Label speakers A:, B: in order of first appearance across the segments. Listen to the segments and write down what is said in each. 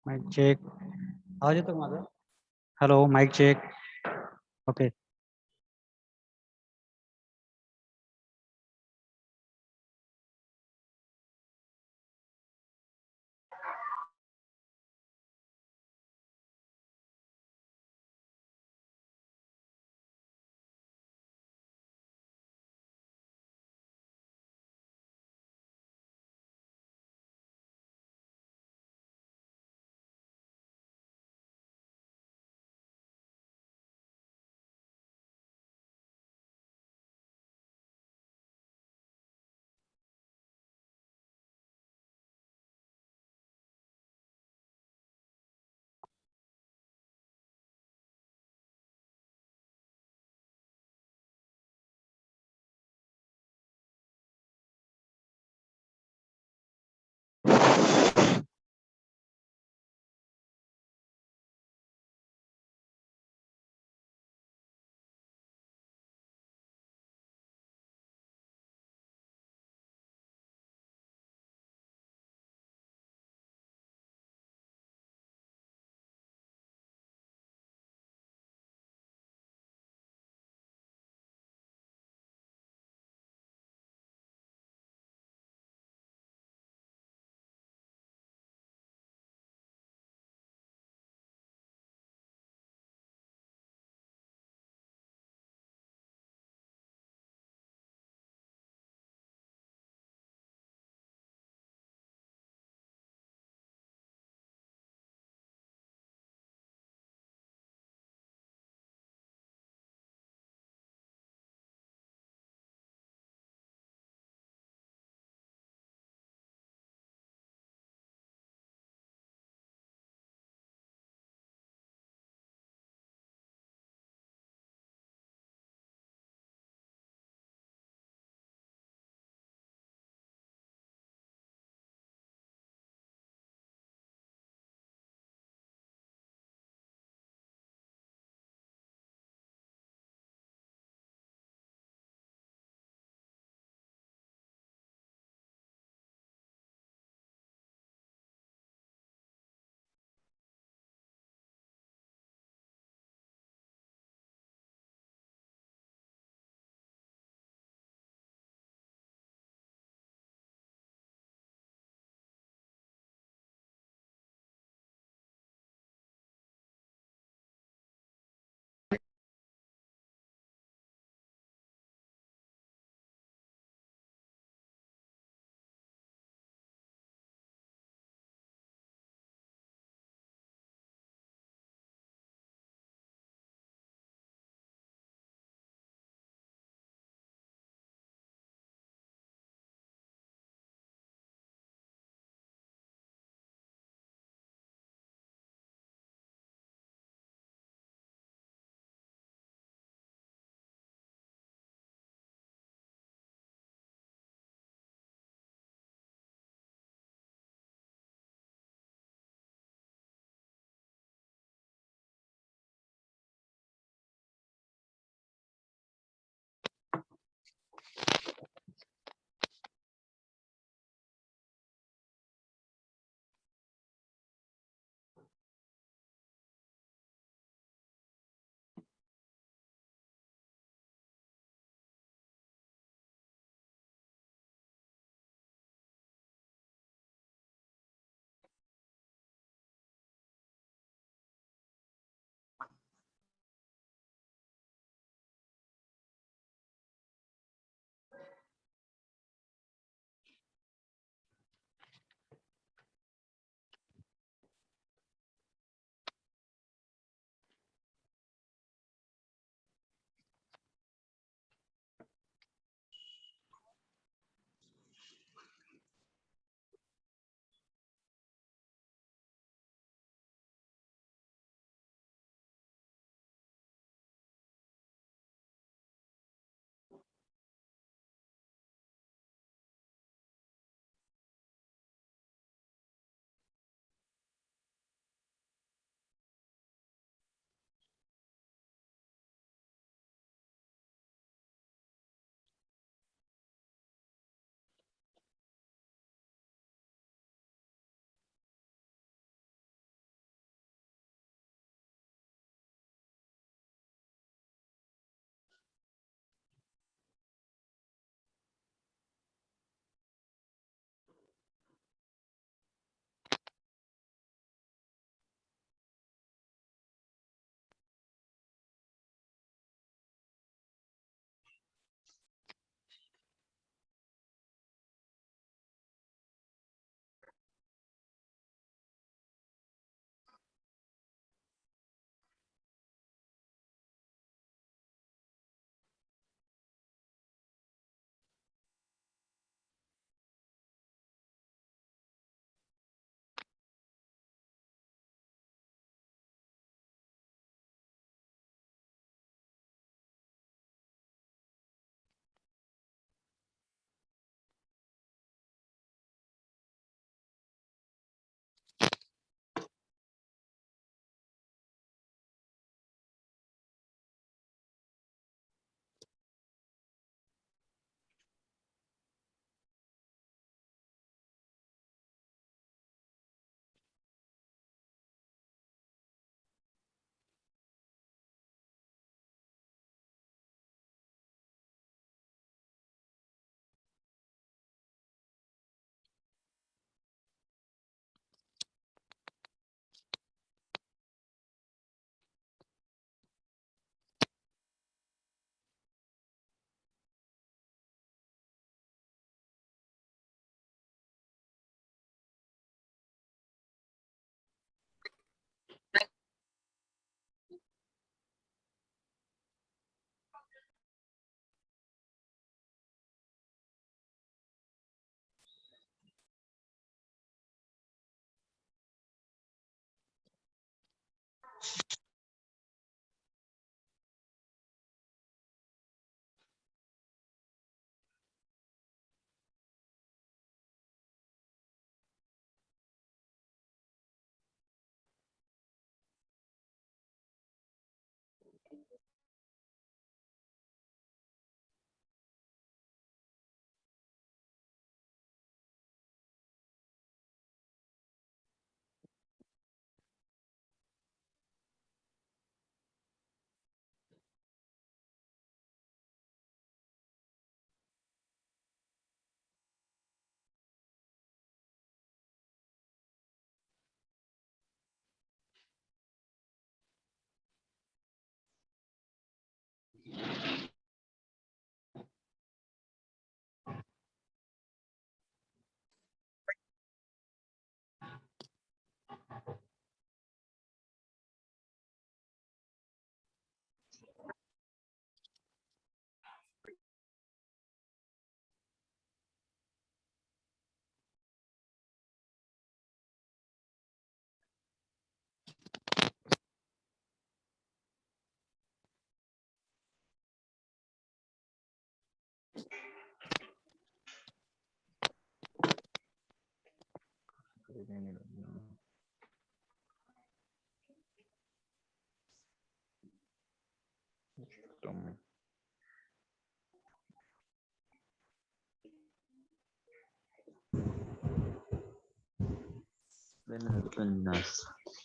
A: Mic check. आवाज येतो का माझा? Hello, mic check. Okay.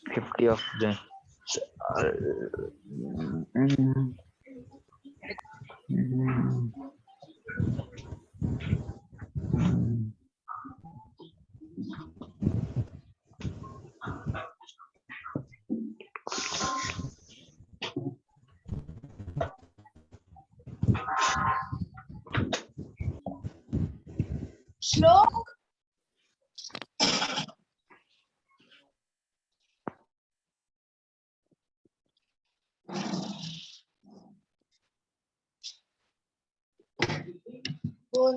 B: 50 of them.
C: श्लोक बोल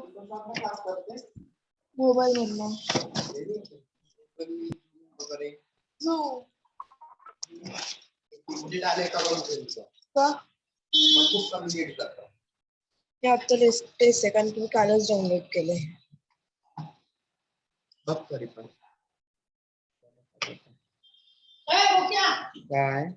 C: मोबाईल मधला का हे आता टेस्ट आहे कारण तुम्ही कालच डाउनलोड केले बघ तरी पण काय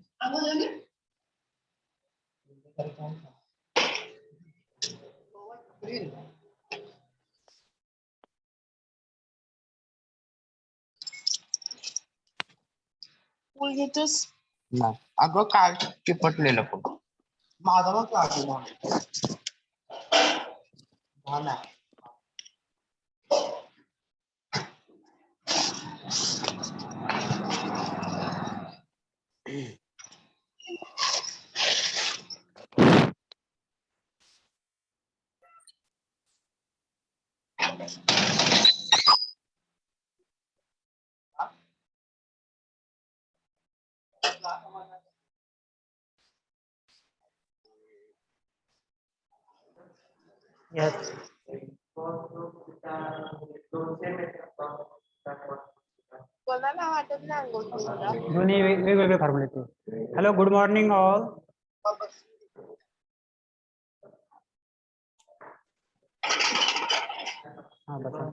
C: फुल घेतोस नाही अगं काय चिपटलेलं पण माझा मग क्लास हा ना
A: Yes.
C: कोणाला वाटत नाही अंघोळ केलेला
A: दोन्ही वेगवेगळे फॉर्म्युले येते. Hello, good morning all. हाँ बता.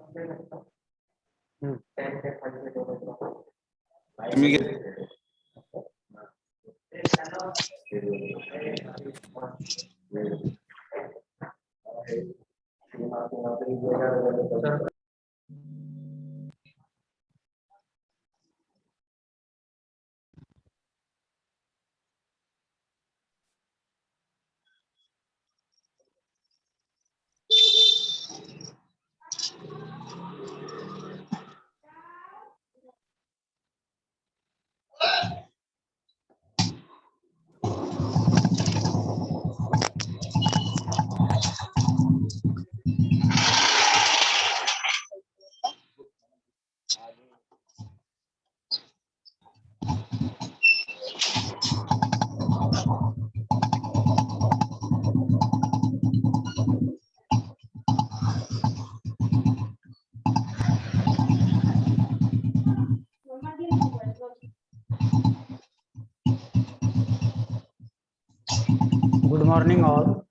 A: Good morning all.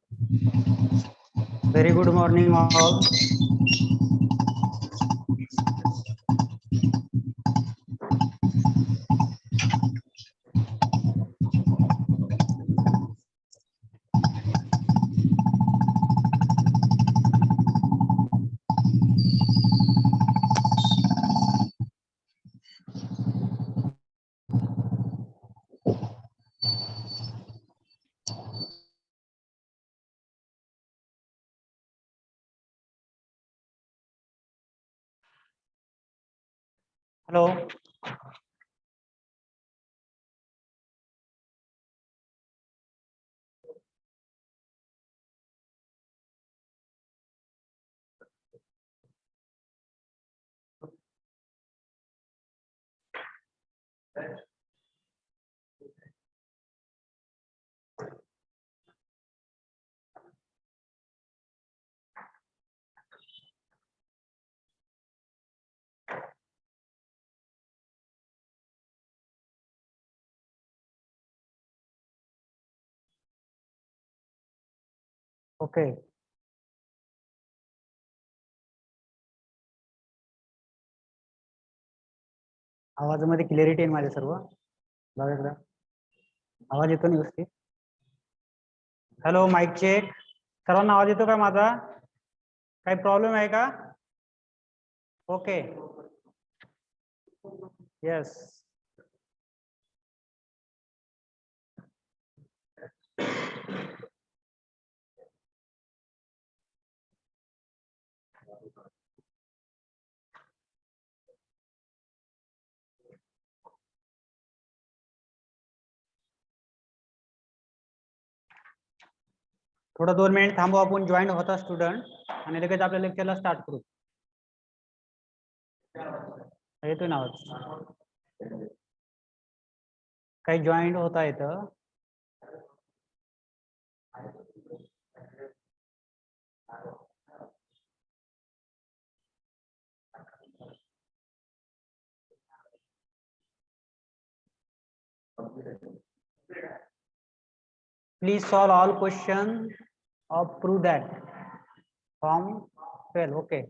A: Very good morning all. Hello. Okay. आवाजामध्ये क्लिअरिटी आहे माझे सर्व. बघा एकदा आवाज येतो ना व्यवस्थित. Hello mic check. सर्वांना आवाज येतो का माझा? काही प्रॉब्लेम आहे का? ओके. येस. थोडं 2 मिनिट थांबू, आपण जॉईन होता स्टुडंट आणि लगेच आपल्या लेक्चरला स्टार्ट करू. येतोय ना आवाज? काही जॉईन होता येतं. Please solve all questions or prove that from 12. Okay.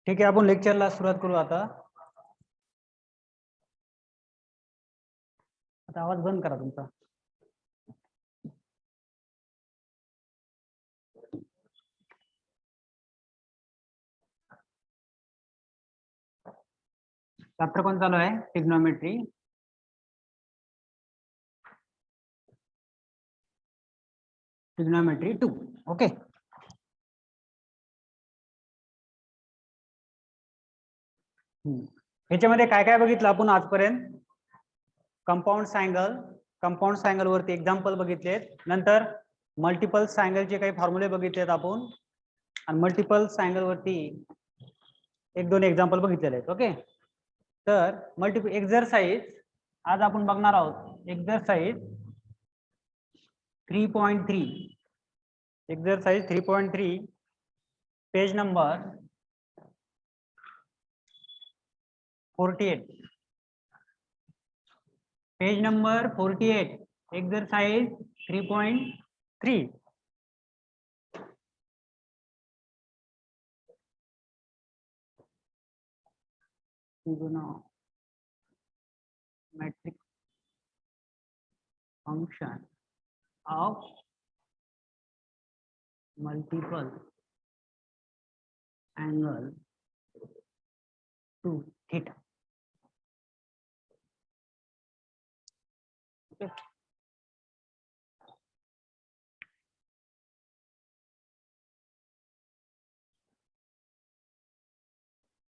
A: ठीक आहे, आपण लेक्चरला सुरुवात करू आता. आता आवाज बंद करा तुमचा. चॅप्टर कोण चालू आहे? ट्रिग्नोमेट्री. ट्रिग्नोमेट्री 2. ओके. ह्याच्यामध्ये काय काय बघितलं आपण आजपर्यंत? कंपाऊंड अँगल, कंपाऊंड अँगल वरती एक्झाम्पल बघितलेत. नंतर मल्टिपल अँगलचे काही फॉर्म्युले बघितलेत आपण, आणि मल्टिपल अँगल वरती 1-2 एक्झाम्पल बघितलेले आहेत. ओके. तर मल्टिपल एक्झरसाइज आज आपण बघणार आहोत. Exercise 3.3. Exercise 3.3 page number 48. Page number 48. Exercise 3.3. Trigonometric function of multiple angle to theta. Okay.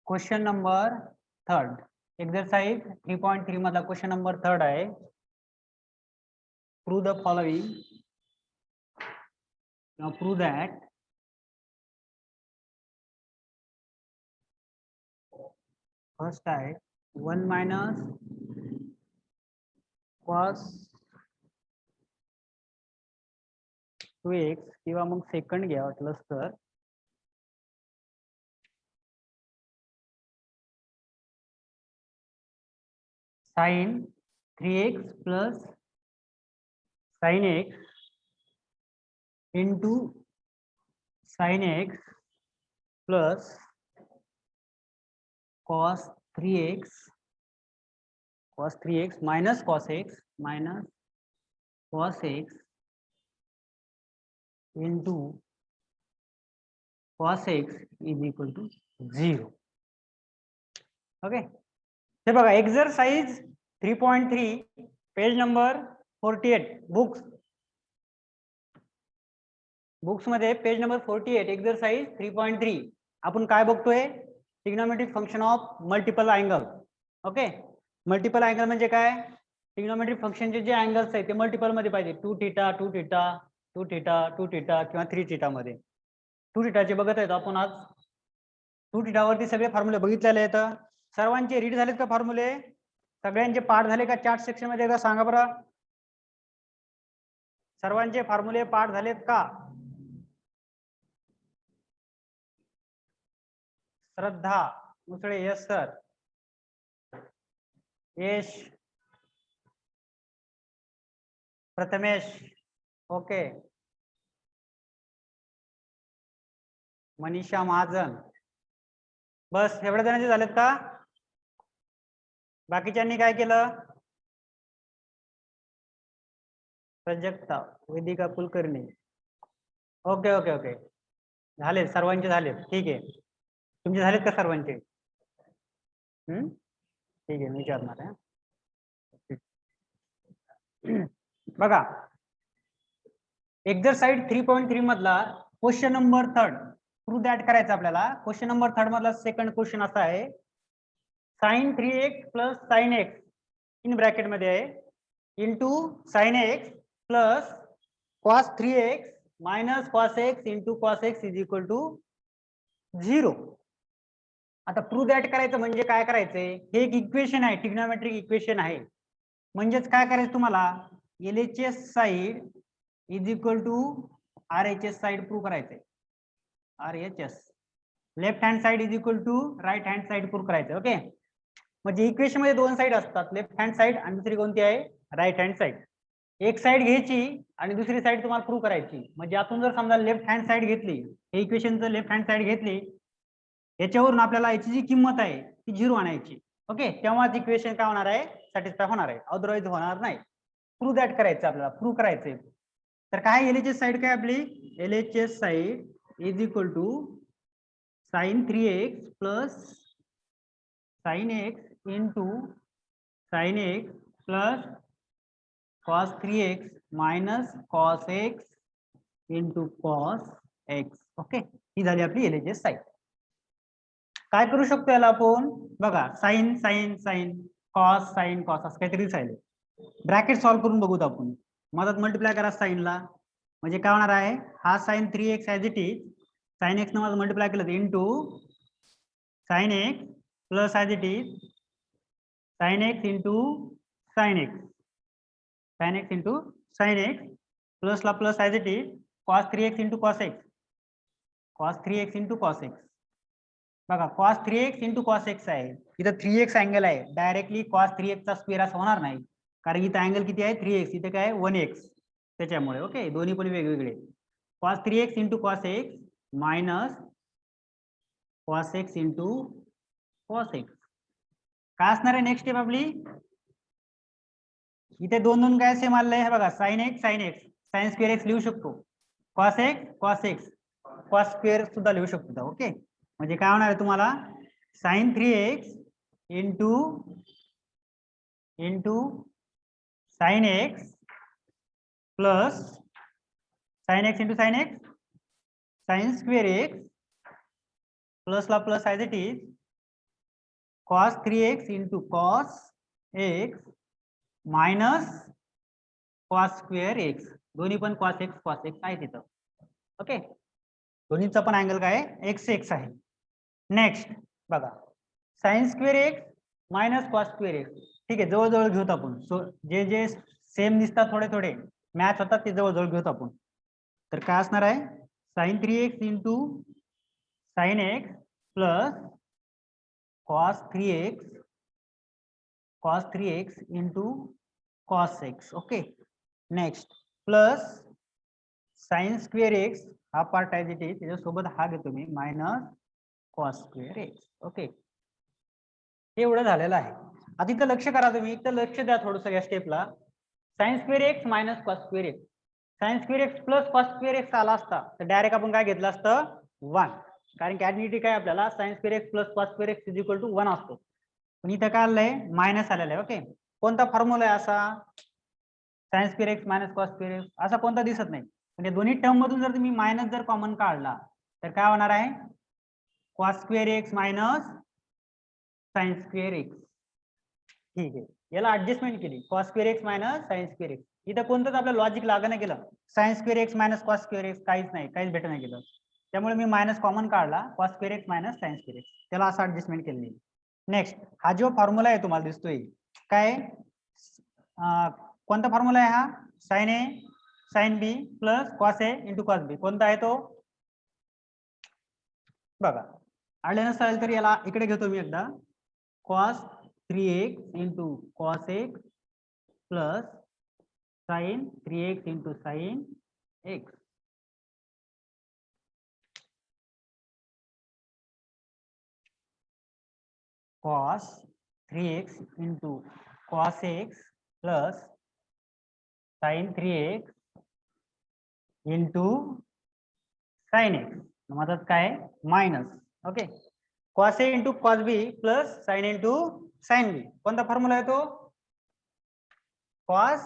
A: Question number 3. Exercise 3.3 मधला क्वेश्चन नंबर 3 आहे. Prove the following. Prove that first आहे 1 मायनस cos 2x, किंवा मग second घ्या वाटलंच तर sin 3x plus sin x into sin x plus cos 3x minus cos x into cos x is equal to 0. Okay. हे बघा exercise 3.3 page number 48 books मध्ये page number 48 exercise 3.3 आपण काय बघतोय? Trigonometric function of multiple angle. Okay. Multiple angle म्हणजे काय? Trigonometric फंक्शनचे जे अँगल्स आहेत ते मल्टिपल मध्ये पाहिजे. 2 थीटा 2 थीटा 2 थीटा 2 थीटा किंवा 3 थीटा मध्ये. 2 थीटाचे बघत आहेत आपण आज. 2 थीटावरती सगळे फॉर्म्युले बघितलेले आहेत. सर्वांचे रीड झालेत का फॉर्म्युले? सगळ्यांचे पाठ झाले का? चार्ट सेक्शन मध्ये एकदा सांगा बरं. सर्वांचे फॉर्म्युले पाठ झालेत का? श्रद्धा मुसळे, यस सर. यश प्रथमेश, ओके. मनीषा महाजन, बस एवढ्या जणांचे झालेत का? बाकीच्यांनी काय केलं? Prajakta, Vedika Kulkarni, okay okay okay, झाले सर्वांचे झाले. ठीक आहे, तुमचे झालेत का सर्वांचे? ठीक आहे, मी विचारणार आहे. बघा, एक्झरसाइज 3.3 मधला क्वेश्चन नंबर 3 प्रूव्ह दॅट करायचा आपल्याला. क्वेश्चन नंबर 3 मधला सेकंड क्वेश्चन असा आहे, sin 3x plus sin x in bracket मध्ये आहे into sin x plus cos 3x minus cos x into cos x is equal to 0. आता prove that करायचं म्हणजे काय करायचंय? हे एक इक्वेशन आहे, ट्रिग्नोमेट्रिक इक्वेशन आहे. म्हणजेच काय करायचं तुम्हाला? LHS side is equal to RHS side prove करायचंय. RHS left hand side is equal to right hand side prove करायचं. ओके, म्हणजे इक्वेशन मध्ये दोन साइड असतात, लेफ्ट हँड साइड आणि दुसरी कोणती आहे? Right hand side. एक साइड घ्यायची आणि दुसरी साइड तुम्हाला प्रूव्ह करायची. म्हणजे आपण जर समजा लेफ्ट हँड साइड घेतली, हे इक्वेशनचं लेफ्ट हँड साइड घेतली, याच्यावरून आपल्याला याची जी किंमत आहे ती 0 आणायची. ओके, तेव्हाच इक्वेशन काय होणार आहे? सॅटिस्फाय होणार आहे, अदरवाईज होणार नाही. प्रूव्ह दॅट करायचं आपल्याला, प्रूव्ह करायचंय. तर काय LHS साइड काय आपली? LHS side is equal to sin 3x plus sin x into sin x plus cos 3x minus cos x into cos x. Okay, ही झाली आपली LHS साइड. काय करू शकतो याला आपण? बघा, sine sine sine cos sine cos असं काहीतरी दिसायला. ब्रॅकेट सॉल्व्ह करून बघूत आपण. मधात मल्टिप्लाय करा साइनला, म्हणजे काय होणार आहे? हा sin 3x as it is, sin x न माझं मल्टिप्लाय केलं into sin x plus as it is sin x into sin x, sin x into sin x plus ला plus as it is cos 3x into cos x, cos 3x into cos x. बघा, cos 3x into cos x आहे, इथं 3x angle आहे, directly cos 3x चा square असं होणार नाही, कारण इथं अँगल किती आहे? 3x, इथे काय 1x, त्याच्यामुळे. ओके, दोन्ही पण वेगवेगळे. cos 3x into cos x minus cos x into cos x. काय असणार आहे नेक्स्ट स्टेप आपली? इथे दोन दोन काय सेम आलेलं आहे बघा, sin x sin x, sin square x लिहू शकतो, cos x cos स्क्वेअर सुद्धा लिहू शकतो. ओके, म्हणजे काय होणार आहे तुम्हाला? sin 3x into sin x plus sin x into sin x sin square x plus ला plus as it is cos 3x into cos x minus cos square x. दोन्ही पण cos x आहे तिथं. ओके, दोन्हीचा पण angle काय आहे? x आहे. नेक्स्ट बघा, sin square x minus cos square x. ठीक आहे, जवळजवळ घेऊत आपण. सो जे जे सेम दिसतात थोडे थोडे मॅच होतात ते जवळजवळ घेऊत आपण. तर काय असणार आहे? sin 3x into sin x plus cos 3x into cos x. Okay, next plus sin square x, हा पार्ट ॲज इट इज, त्याच्यासोबत हा घेतो मी minus cos square x. Okay, हे एवढं झालेलं आहे. आता इथं लक्ष करा, तुम्ही इथं लक्ष द्या थोडंसं या स्टेपला. sin square x minus cos square x, sin square x plus cos square x आला असता तर डायरेक्ट आपण काय घेतलं असतं? 1, कारण की ऍडमिनिटी काय आपल्याला sin square x plus cos square x is equal to 1 असतो. पण इथं काय आलंय? मायनस आलेलं आहे. ओके, कोणता फॉर्म्युला आहे असा? sin square x minus cos square x असा कोणता दिसत नाही. म्हणजे दोन्ही टर्म मधून जर तुम्ही मायनस जर कॉमन काढला तर काय होणार आहे? cos square x minus sin square x. ठीक आहे, याला ऍडजस्टमेंट केली, cos square x minus sin square x. इथं कोणतंच आपलं लॉजिक लागणं नाही केलं. sin square x minus cos square x काहीच नाही, काहीच भेट नाही केलं. त्यामुळे मी मायनस कॉमन काढला, cos square x minus sin square x, त्याला असं ऍडजस्टमेंट केली. नेक्स्ट, हा जो फॉर्म्युला आहे तुम्हाला दिसतोय काय? कोणता फॉर्म्युला आहे हा? sin a sin b plus cos a into cos b. कोणता आहे तो? बघा, आले नसेल तर याला इकडे घेतो मी एकदा. cos 3x into cos x plus sin 3x into sin x. Cos 3x into cos x plus sin 3x into sin x. मदत काय minus. Okay, cos a into cos b plus sin into sin b. कोणता formula आहे तो? cos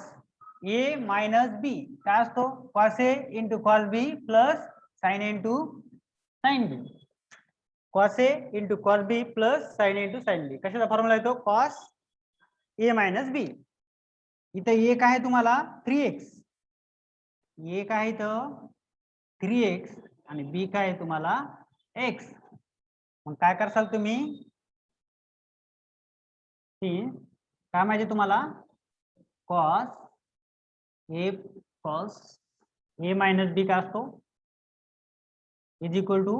A: a minus b काय असतो? cos a into cos b plus sin a into sin b. cos a into cos b plus sin a into sin b. कशाचा formula आहे तो? cos a minus b. इथे एक आहे तुम्हाला 3x, एक आहे इथं 3x आणि b काय आहे तुम्हाला x. मग काय करसाल तुम्ही? काय माहिती तुम्हाला? cos a minus b काय असतो? Is equal to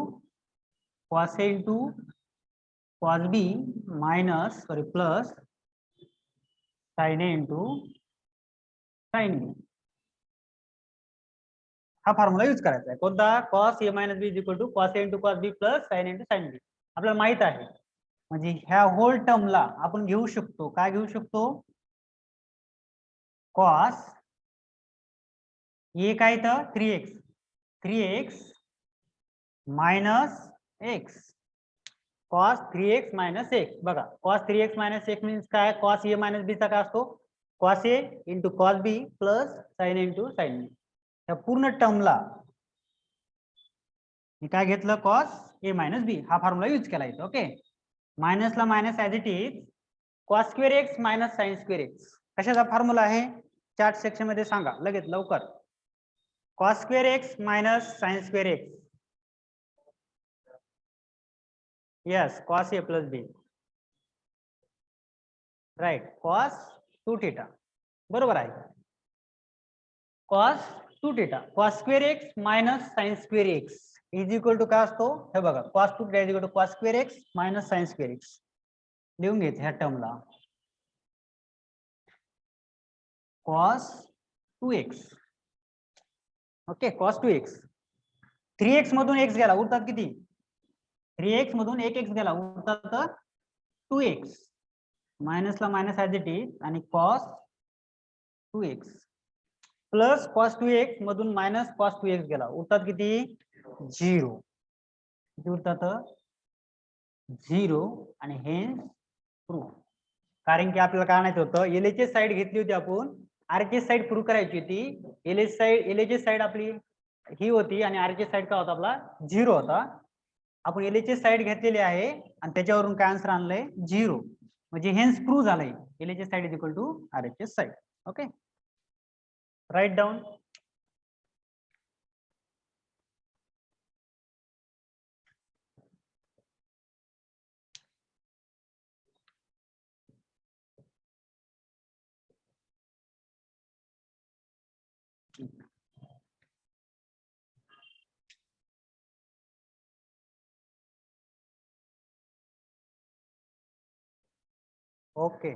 A: cos a into cos b minus plus sin a into sin b. हा फॉर्म्युला यूज करायचा आहे. कोणता? cos a minus b is equal to cos a into cos b plus sin a into sin b. आपल्याला माहित आहे, म्हणजे ह्या hole टर्मला आपण घेऊ शकतो. काय घेऊ शकतो? cos a काय तर 3x minus x. cos 3x minus x. बघा, cos 3x minus x means काय? cos a minus b चा काय असतो? cos a into cos b plus sin a into sin b. त्या पूर्ण टर्मला मी काय घेतलं? cos a minus b. हा फॉर्म्युला यूज केला इथं. ओके, मायनसला minus as it is cos square x minus sin square x. कशाचा फॉर्म्युला आहे? चार्ट सेक्शन मध्ये सांगा लगेच लवकर. cos square x minus sin square x. Yes, cos a plus b. Right, cos 2 theta. बरोबर आहे. cos 2 theta. cos square x minus sin square x is equal to काय असतो? हे बघा, cos 2 theta is equal to cos square x minus sin square x. लिहून घ्यायचं ह्या टर्मला. cos 2x. Okay, cos 2x. 3x मधून x गेला, उरतात किती? 3x मधून 1x गेला, उरतात 2x. मायनसला मायनस ऍज इट इज आणि cos 2x plus cos 2x मधून मायनस cos 2x गेला, उरतात किती? 0. किती उरतात? 0 आणि हेन्स प्रूफ. कारण की आपल्याला काय आणायचं होतं? LHS साइड घेतली होती आपण, RHS साइड प्रूव्ह करायची होती. LHS साइड आपली ही होती आणि RHS साइड काय होता आपला? 0 होता. आपण LHS साइड घेतलेली आहे आणि त्याच्यावरून काय आन्सर आणलंय? 0. म्हणजे हेन्स प्रूव्ह झालंय LHS side is equal to RHS side. Okay, right down. Okay,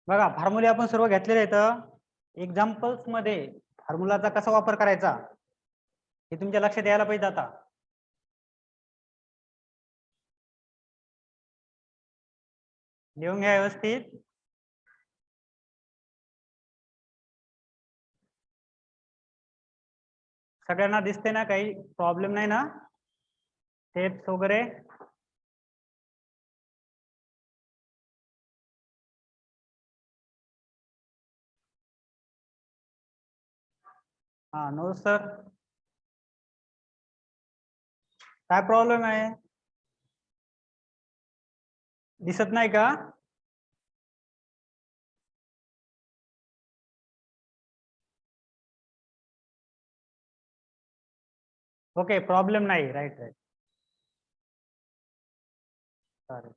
A: बघा फॉर्म्युले आपण सर्व घेतलेले आहेत. एक्झाम्पल्स मध्ये फॉर्म्युलाचा कसा वापर करायचा हे तुमच्या लक्षात यायला पाहिजे. आता लिहून घ्या व्यवस्थित. सगळ्यांना दिसते ना? काही प्रॉब्लेम नाही ना? स्टेप्स वगैरे हा. नो सर, काय प्रॉब्लेम आहे? दिसत नाही का? ओके, प्रॉब्लेम नाही. Right right. चालेल.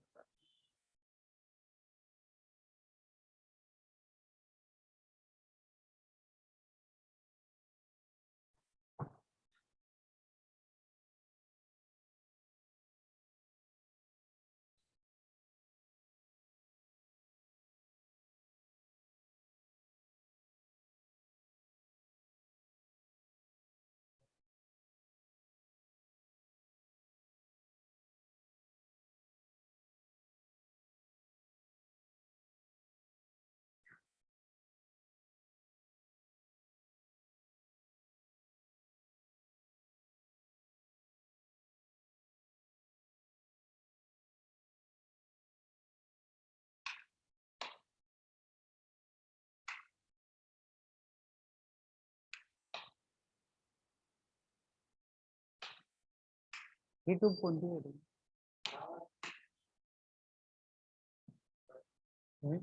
A: ही ट्यूब कोणती आहे?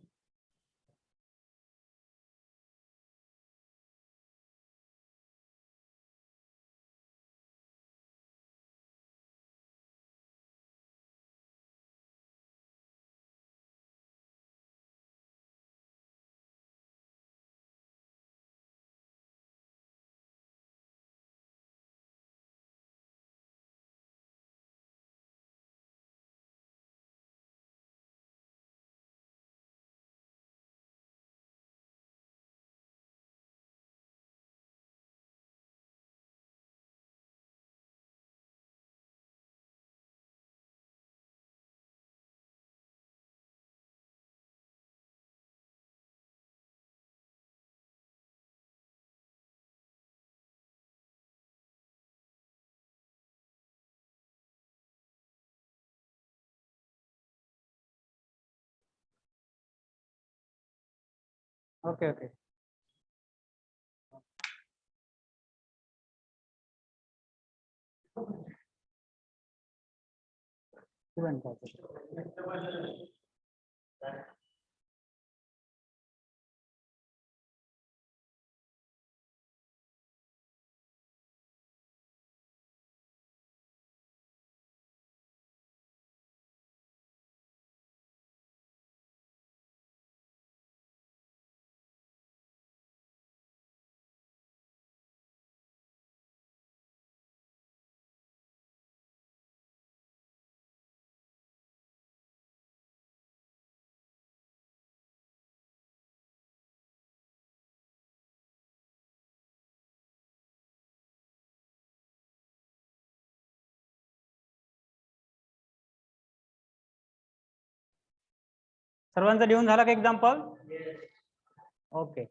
A: Okay okay. सर्वांचा लिहून झाला का example? Okay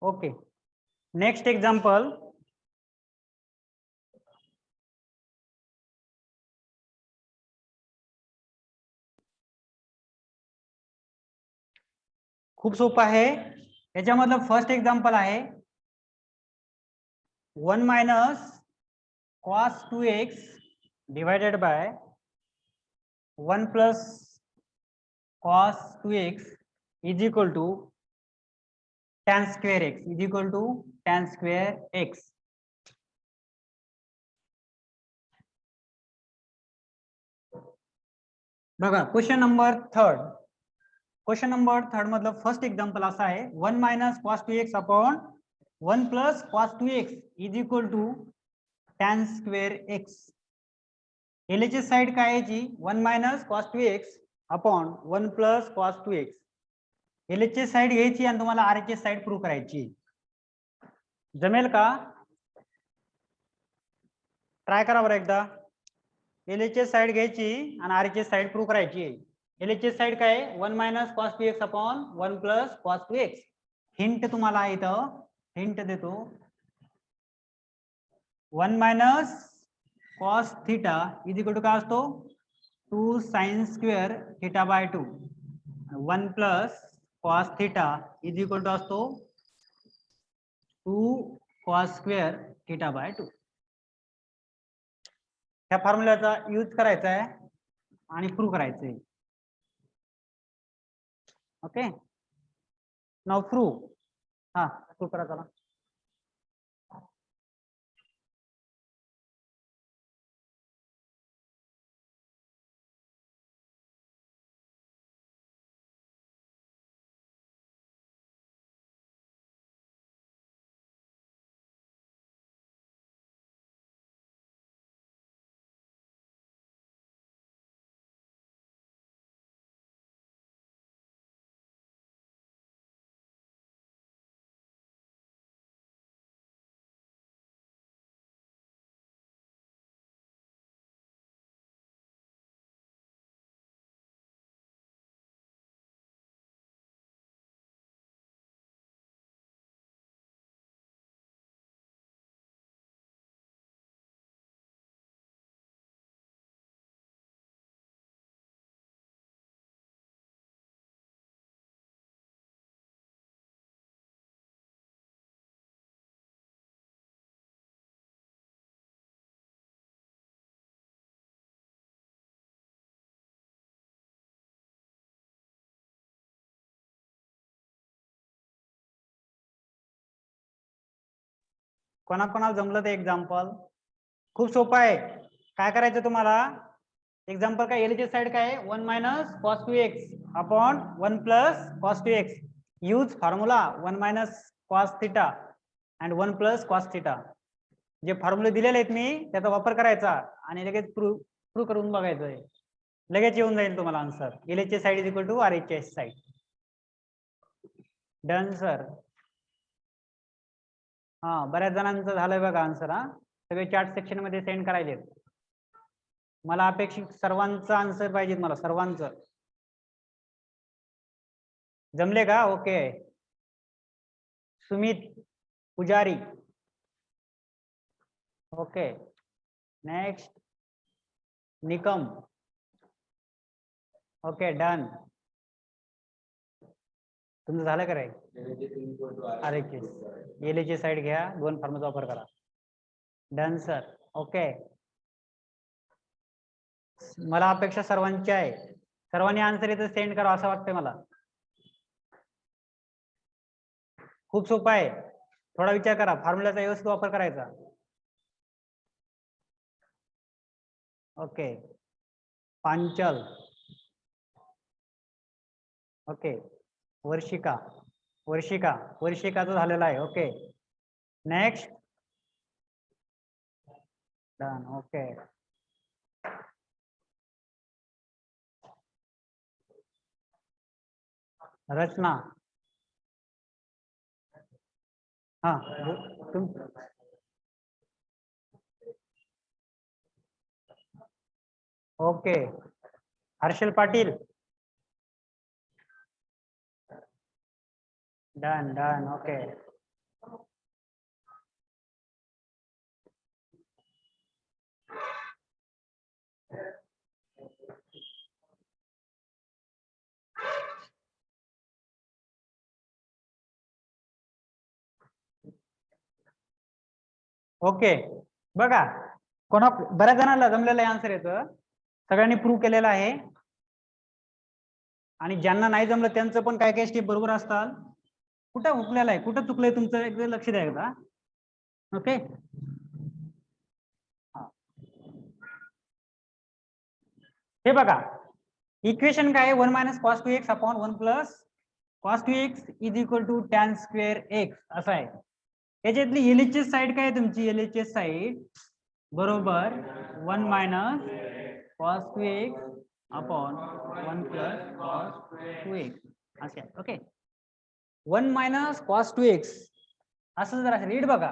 A: okay. Next example. खूप सोपं आहे. याच्यामधलं फर्स्ट एक्झाम्पल आहे 1 minus cos 2x divided by 1 plus cos 2x is equal to tan square x is equal to tan square x. बघा question number third. Question number third मधलं first example असं आहे 1 minus cos 2x upon 1 plus cos 2x is equal to tan square x. LHS side काय याची 1 minus cos 2x upon 1 plus cos 2x. LHS side घ्यायची आणि तुम्हाला RHS side prove करायची. जमेल का? ट्राय करा बरं एकदा. एलएचएस साइड घ्यायची आणि आरएचएस साइड प्रूव्ह करायची. एलएचएस साइड काय 1 minus cos 2x upon 1 plus cos 2x. Hint तुम्हाला इथं हिंट देतो. 1 minus cos theta is equal to काय असतो 2 sin square theta by 2. 1 plus cos theta is equal to असतो 2 cos स्क्वेअर थीटा बाय 2. ह्या फॉर्म्युलाचा use करायचा आहे आणि प्रूव्ह करायचं आहे. Okay now prove. हा प्रूव्ह करा चला. कोणाकोणाला जमलं ते एक्झाम्पल? खूप सोपं आहे. काय करायचं तुम्हाला? एक्झाम्पल काय LHS साइड काय आहे? 1 minus cos 2x upon 1 plus cos 2x. Use formula 1 minus cos theta and 1 plus cos theta. जे फॉर्म्युले दिलेले आहेत मी त्याचा वापर करायचा आणि लगेच प्रूव्ह करून बघायचं आहे. लगेच येऊन जाईल तुम्हाला answer. LHS side is equal to RHS side. Done sir. हा, बऱ्याच जणांचं झालंय बघा आन्सर. हा, सगळे चॅट सेक्शन मध्ये सेंड करायचे. मला अपेक्षित सर्वांचं आन्सर पाहिजे. मला सर्वांचं जमले का? ओके. सुमित पुजारी. Okay. Next Nikam. Okay done. तुमचं झालं का रे? LHS साइड घ्या, 2 फॉर्मचा वापर करा. Done sir. ओके. मला अपेक्षा सर्वांची आहे. सर्वांनी आन्सर इथं सेंड करा असं वाटतंय मला. खूप सोपं आहे. थोडा विचार करा, फॉर्म्युलाचा व्यवस्थित वापर करायचा. ओके. पांचल. ओके. वर्षिका. वर्षिकाचं झालेलं आहे. ओके. नेक्स्ट. डन. ओके. रचना. हा तुम okay. Harshal Patil. Done done. Okay. Okay. बघा, बऱ्याच जणांना जमलेलं आहे आन्सर येतं. सगळ्यांनी प्रूव्ह केलेलं आहे. आणि ज्यांना नाही जमलं त्यांचं पण काय काय स्टेप बरोबर असतात. कुठं हुकलेलं आहे, कुठं चुकलंय तुमचं एकदा लक्ष द्या एकदा. ओके. हे बघा, इक्वेशन काय? 1 minus cos 2x upon 1 plus cos 2x is equal to tan square x असं आहे. याच्यातली LHS साइड काय आहे तुमची? LHS साइड बरोबर 1 minus cos 2x upon 1 plus cos 2x असे. ओके. 1 मायनस कॉस 2x असं जर रीड बघा.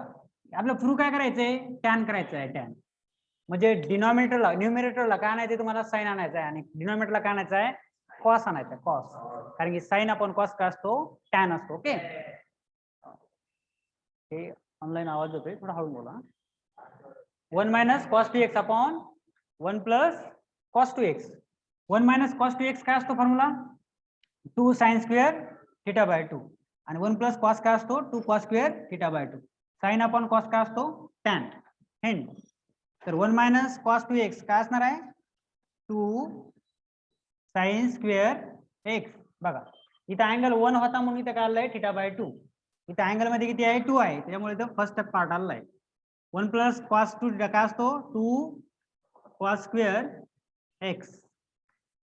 A: आपलं प्रूव्ह काय करायचंय? टॅन करायचं आहे. टॅन म्हणजे डिनॉमिनेटरला, न्यूमरेटरला काय आणायचं तुम्हाला? साइन आणायचं आहे. आणि डिनॉमिनेटरला काय आणायचं आहे? कॉस आणायचं आहे. कॉस. कारण की साइन अपॉन कॉस काय असतो? टॅन असतो. ओके. हे ऑनलाईन आवाज येतोय, थोडा हळू बोला. 1 minus cos 2x upon 1 plus cos 2x. 1 minus cos 2x काय असतो formula? 2 sine square theta by 2. आणि 1 प्लस कॉस काय असतो? 2 cos square theta by 2. Sign upon cos काय असतो? टॅन. हेन. तर 1 मायनस कॉस 2x काय असणार आहे? 2 साइन स्क्वेअर x. बघा, इथं अँगल 1 होता म्हणून इथं काय आलंय? Theta by 2. इथं अँगल मध्ये किती आहे? 2 आहे. त्याच्यामुळे इथं फर्स्ट पार्ट आलाय. 1 प्लस कॉस 2 काय असतो? 2 कॉस स्क्वेअर x.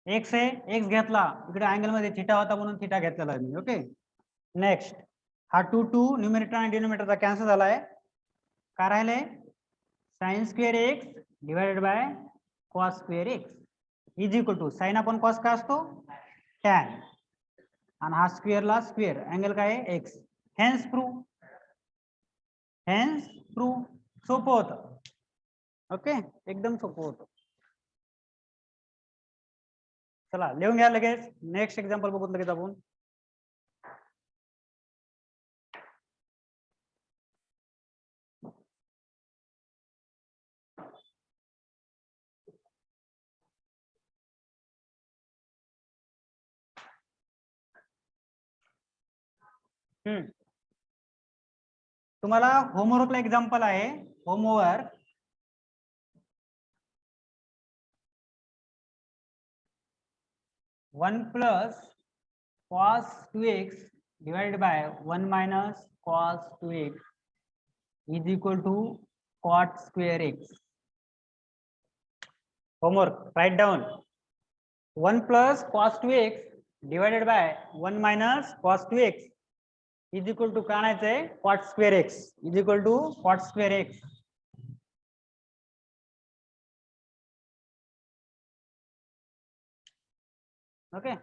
A: x आहे, x घेतला. इकडे अँगल मध्ये थिटा होता म्हणून थिटा घेतलेला मी. ओके. नेक्स्ट, हा 2 न्यूमरेटर आणि डिनोमिनेटरचा कॅन्सल झालाय. काय राहिलंय? Sine square x divided by cos square x is equal to sine upon cos काय असतो? टॅन. आणि हा स्क्वेअरला स्क्वेअर, अँगल काय आहे? x. Hence prove. Hence prove. सोपं होतं. ओके, एकदम सोपं होतं. चला लिहून घ्या लगेच. नेक्स्ट एक्झाम्पल बघून लगेच आपण. तुम्हाला होमवर्कला एक्झाम्पल आहे. Homework. One plus cos 2x divided by 1 minus cos 2x is equal to cot square x. Homework, right down 1 plus cos 2x divided by 1 minus cos 2x is equal to काय आणायचंय cot square x is equal to cot square x. Okay.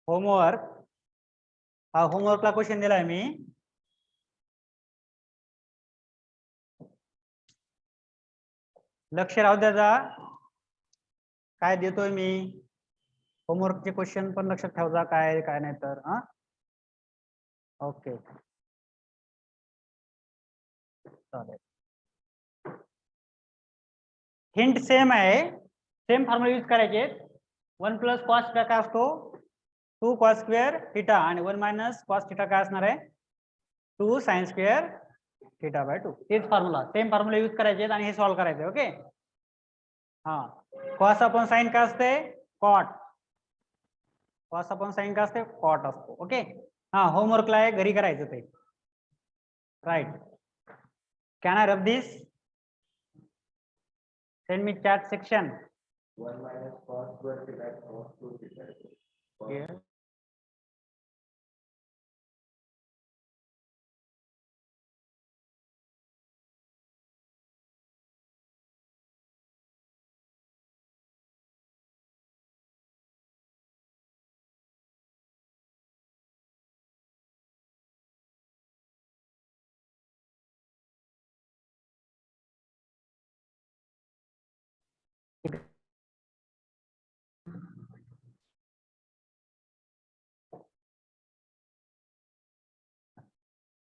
A: Homework, हा होमवर्कला question दिलाय मी. लक्ष राहू द्याचा काय देतोय मी. होमवर्कचे question पण लक्षात ठेवजा काय काय नाही तर. हा ओके चालेल. हिंट सेम आहे, सेम फॉर्म्युला यूज करायचे. 1 प्लस कॉस थिटा काय असतो 2 कॉस स्क्वेअर थिटा आणि 1 मायनस कॉस थिटा काय असणार आहे 2 साइन स्क्वेअर थिटा बाय 2. तेच फॉर्म्युला, सेम फॉर्म्युला यूज करायचे आणि हे सॉल्व्ह करायचे. ओके. हा कॉस अपॉन साइन काय असते कॉट. कॉस अपॉन साइन काय असते कॉट असतो. ओके. हा होमवर्कला आहे, घरी करायचं ते. Right. Can I rub this? Send me chat section.
B: 1 minus cos square theta cos 2 theta.
A: Here.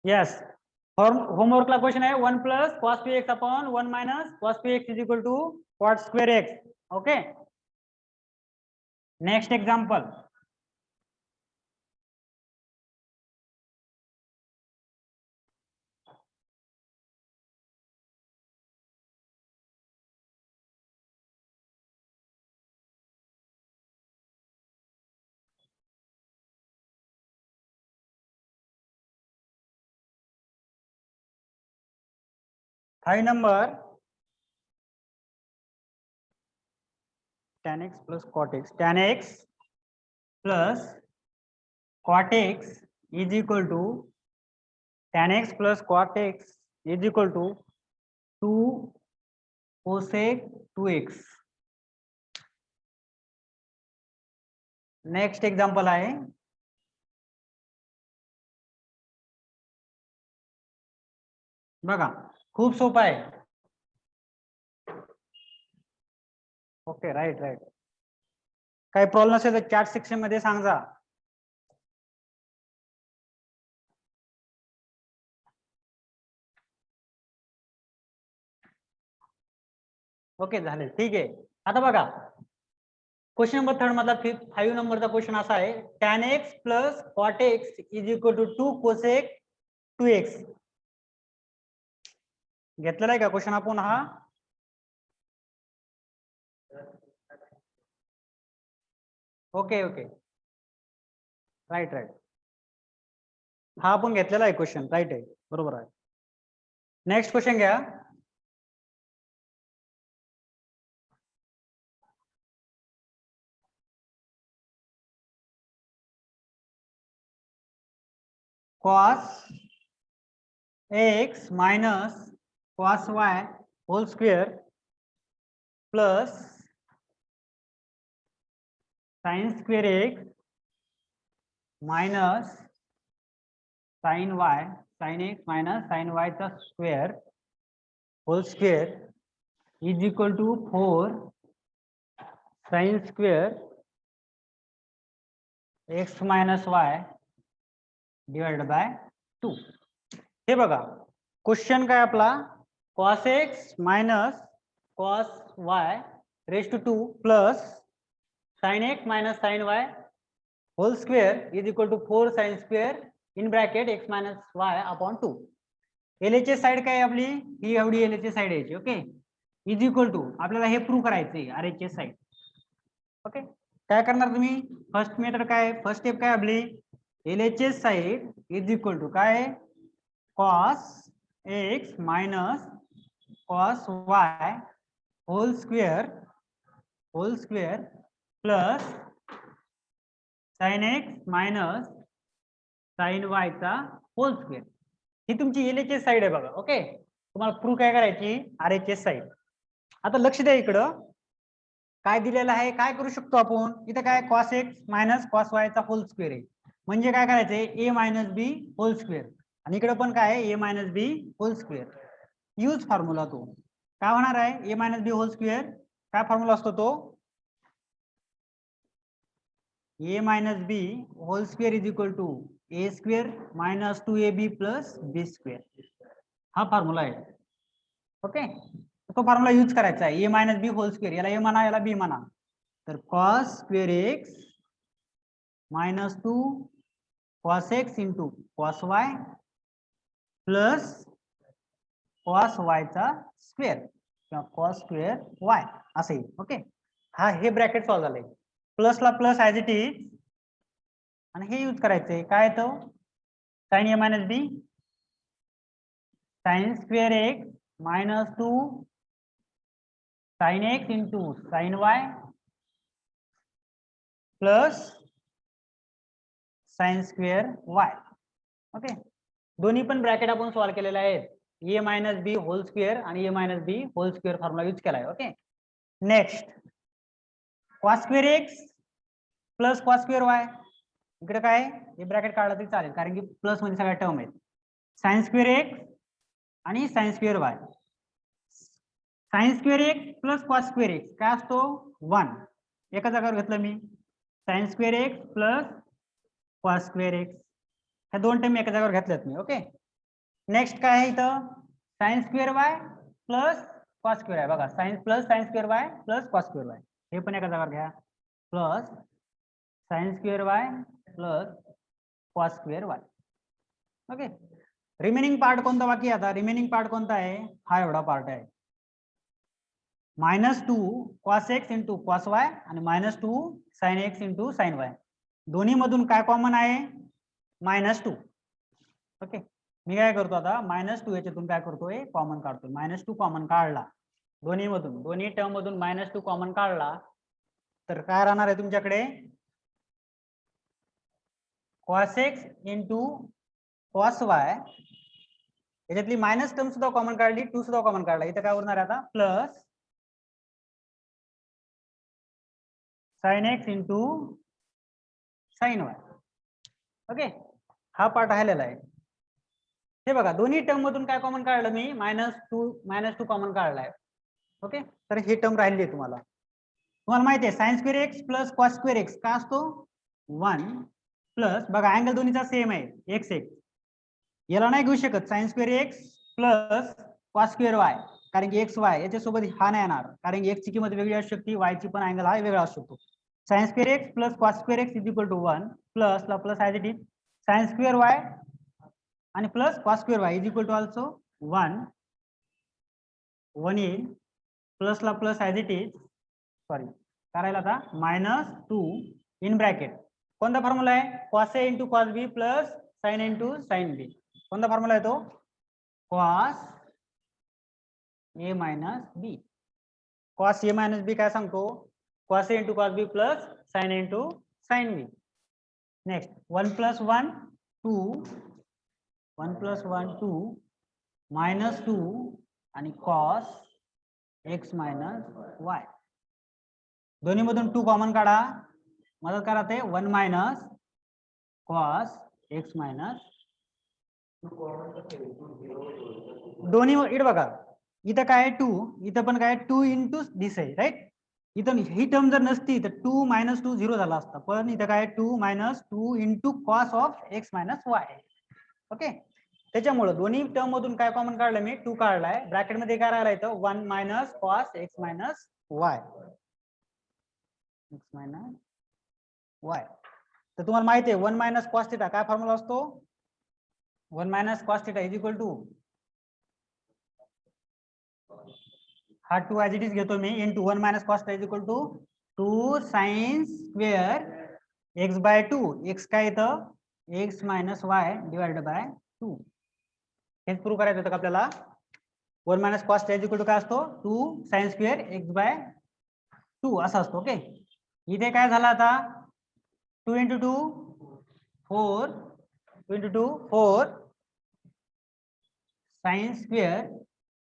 A: Yes. होमवर्कला क्वेश्चन आहे 1 plus cos 2x upon 1 minus cos 2x is equal to cot square x. Okay. Next example. हाई number tan x plus cot x. Tan x plus cot x is equal to tan x plus cot x is equal to 2 cosec 2x. Next example आहे बघा, खूप सोपं आहे. Okay right right. काही problem असेल तर chat section मध्ये सांगा. ओके झाले, ठीक आहे. आता बघा क्वेश्चन नंबर 3 मधला 5 नंबरचा क्वेश्चन असा आहे tan x plus cot x is equal to 2 cosec 2x. घेतलेला आहे का क्वेश्चन आपण हा? Okay okay right right. हा आपण घेतलेला आहे क्वेश्चन. राईट आहे, बरोबर आहे. नेक्स्ट क्वेश्चन घ्या. cos x minus cos y whole square plus sin square x minus sin y sin x minus sin y चा square whole square is equal to 4 sin square x minus y divided by 2. हे बघा question काय आपला cos x minus cos y raised to 2 plus sin x minus sin y whole square is equal to 4 sin square in bracket x minus y upon 2. LHS side काय आपली ही एवढी LHS side यायची. Okay. Is equal to आपल्याला हे prove करायचंय RHS side. Okay. काय करणार तुम्ही फर्स्ट मेथड काय, फर्स्ट स्टेप काय आपली, LHS side is equal to काय, cos x minus cos y whole square plus sin x minus sin y चा होल स्क्वेअर. ही तुमची LHS साइड आहे बघा. ओके, तुम्हाला प्रूव्ह काय करायची, RHS साइड. आता लक्ष द्या इकडं काय दिलेलं आहे, काय करू शकतो आपण, इथं काय cos x minus cos y चा होल स्क्वेअर आहे, म्हणजे काय करायचंय a minus b whole square, आणि इकडे पण काय आहे a minus b whole square. Use formula तो काय होणार आहे, a minus b whole square, काय फॉर्म्युला असतो तो, a minus b whole square is equal to a square minus 2ab plus b square. हा फॉर्म्युला आहे. ओके, तो फॉर्म्युला यूज करायचा आहे, a minus b whole square, याला a म्हणा याला b म्हणा, तर cos square x minus 2 cos x into cos y plus cos y चा स्क्वेअर किंवा cos स्क्वेअर y असे. ओके, हा हे ब्रॅकेट सॉल्व्ह झालंय, प्लसला प्लस ऍज इट इज, आणि हे यूज करायचंय काय तो sin a minus b sin square x minus 2 sin x into sin y plus sin square y. Okay, दोन्ही पण ब्रॅकेट आपण सॉल्व्ह केलेले आहेत, a minus b whole square आणि a minus b whole square formula use केलाय. Okay, next cos square x plus cos square y, इकडे काय हे ब्रॅकेट काढला तरी चालेल कारण की प्लस मध्ये सगळ्या टर्म आहेत, sin स्क्वेअर x आणि sin square y. sin square x plus cos square x काय असतो 1, एका जागेवर घेतलं मी, sin square x plus cos square x, ह्या दोन टर्म एका जागेवर घेतल्यात मी. ओके, नेक्स्ट काय आहे इथं sin square y plus cos square y, बघा sin plus sin square y plus cos square y, हे पण एका जागेवर घ्या, plus sin square y plus cos square y. Okay, remaining part कोणता बाकी आहे आता, रिमेनिंग पार्ट कोणता आहे, हा एवढा पार्ट आहे, minus 2 cos x into cos y आणि minus 2 sin x into sin y. दोन्ही मधून काय कॉमन आहे, -2. ओके, मी काय करतो आता -2 याच्यातून काय करतोय कॉमन काढतो, -2 कॉमन काढला दोन्ही मधून, दोन्ही टर्म मधून -2 कॉमन काढला तर काय राहणार आहे तुमच्याकडे, cos x into cos y, याच्यातली मायनस टर्म सुद्धा कॉमन काढली, 2 सुद्धा कॉमन काढला, इथं काय उरणार आहे आता plus sin x into sin y. Okay, हा पार्ट राहिलेला आहे. हे बघा दोन्ही टर्म मधून काय कॉमन काढलं मी, -2 कॉमन काढलाय. ओके, तर हे टर्म राहिली आहे तुम्हाला माहिती आहे sin square x plus cos square x काय असतो 1 प्लस, बघा अँगल दोन्हीचा सेम आहे x x, याला नाही घेऊ शकत sin square x plus cos square y, कारण की x y याच्यासोबत हा नाही येणार, कारण की x ची किंमत वेगळी असू शकते, y ची पण अँगल हा वेगळा असू शकतो. sin square x plus cos square x is equal to 1 plus ला plus as it is sin square y आणि plus cos square y is equal to also 1 येईल, प्लस ला plus as it is, sorry करायला आता -2 in bracket, कोणता formula आहे cos a into cos b plus sin a into sin b, कोणता formula आहे तो cos a minus b. cos a minus b काय सांगतो, cos a into cos b plus sin a into sin b. Next 1 plus 1 2, 1 plus 1 2 -2 आणि cos x minus y, दोन्ही मधून 2 common काढा, मदत करा ते 1 मायनस cos x मायनस, दोन्ही इकडे बघा इथं काय 2, इथं पण काय 2 इंटू दिस आहे राईट, इथं ही टर्म जर नसती तर 2 - 2 0 झाला असता, पण इथं काय 2 - 2 into cos of x minus y. Okay, त्याच्यामुळे दोन्ही टर्म मधून काय कॉमन काढलं मी 2 काढलाय, ब्रॅकेट मध्ये काय राहिला इथं 1 minus cos x minus y, x minus y. तर तुम्हाला माहिती आहे 1 मायनस cos थिटा काय फॉर्म्युला असतो, 1 minus cos theta is equal to, हा 2 ऍज इट इज घेतो मी, into 1 minus cos theta is equal to 2 sin square x by 2, x काय येतं x minus y divided by 2. हेच प्रूव्ह करायचं होतं का आपल्याला. 1 minus cos is equal to काय असतो 2 साइन स्क्वेअर एक्स बाय 2 असा असतो. ओके, इथे काय झालं आता 2 into 2 4, 2 into 2 4 sine square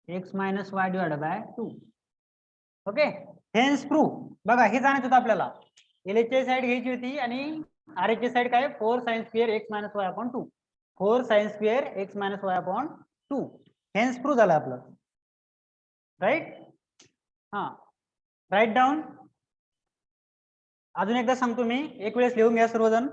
A: x minus y divided by 2. Okay, hence prove. बघा हे जाणत होतं आपल्याला, एलएचची साइड घ्यायची होती आणि आरएचची साइड काय 4 sine square x minus y upon 2, 4 sine square x minus y upon 2. Hence prove झालं आपलं. राईट. हा, राईट डाऊन. अजून एकदा सांगतो मी, एक वेळेस लिहून घ्या सर्वजण.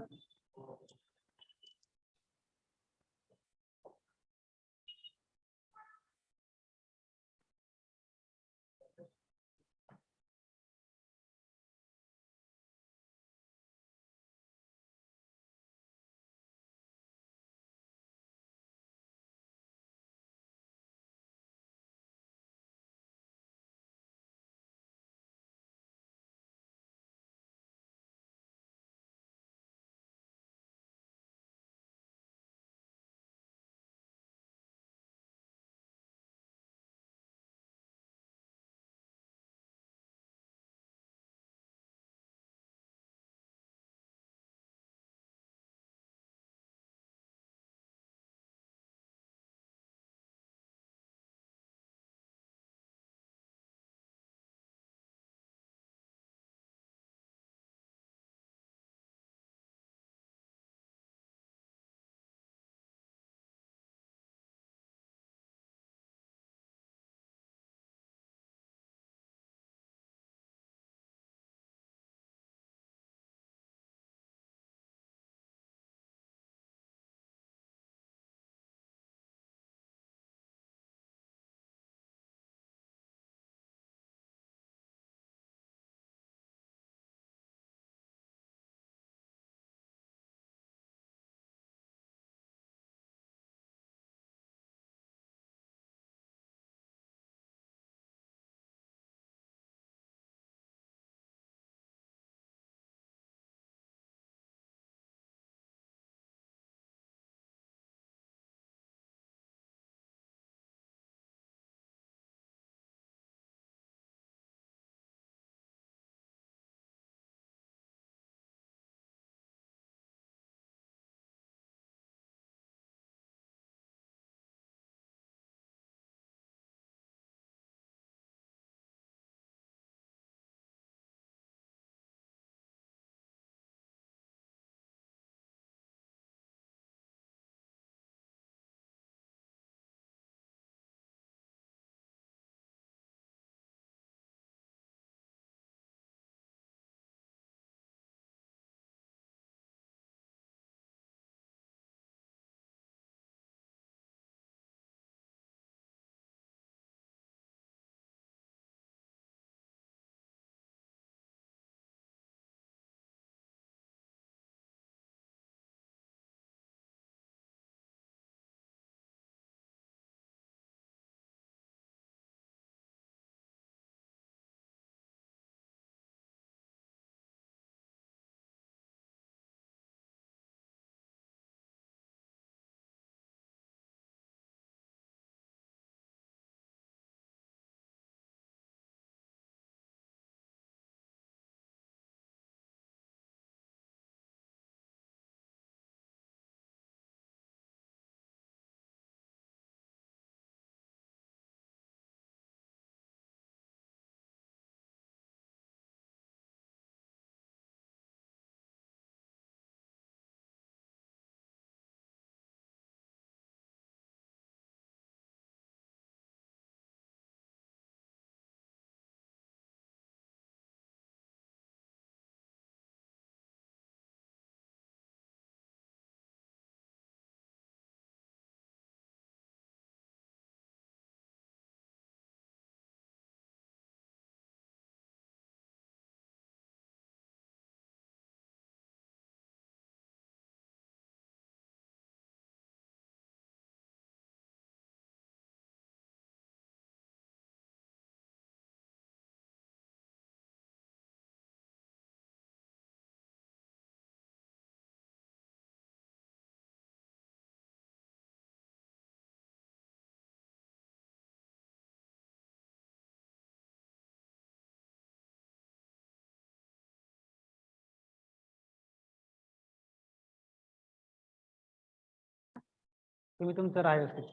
A: तुम्ही तुमचं राहा व्यवस्थित.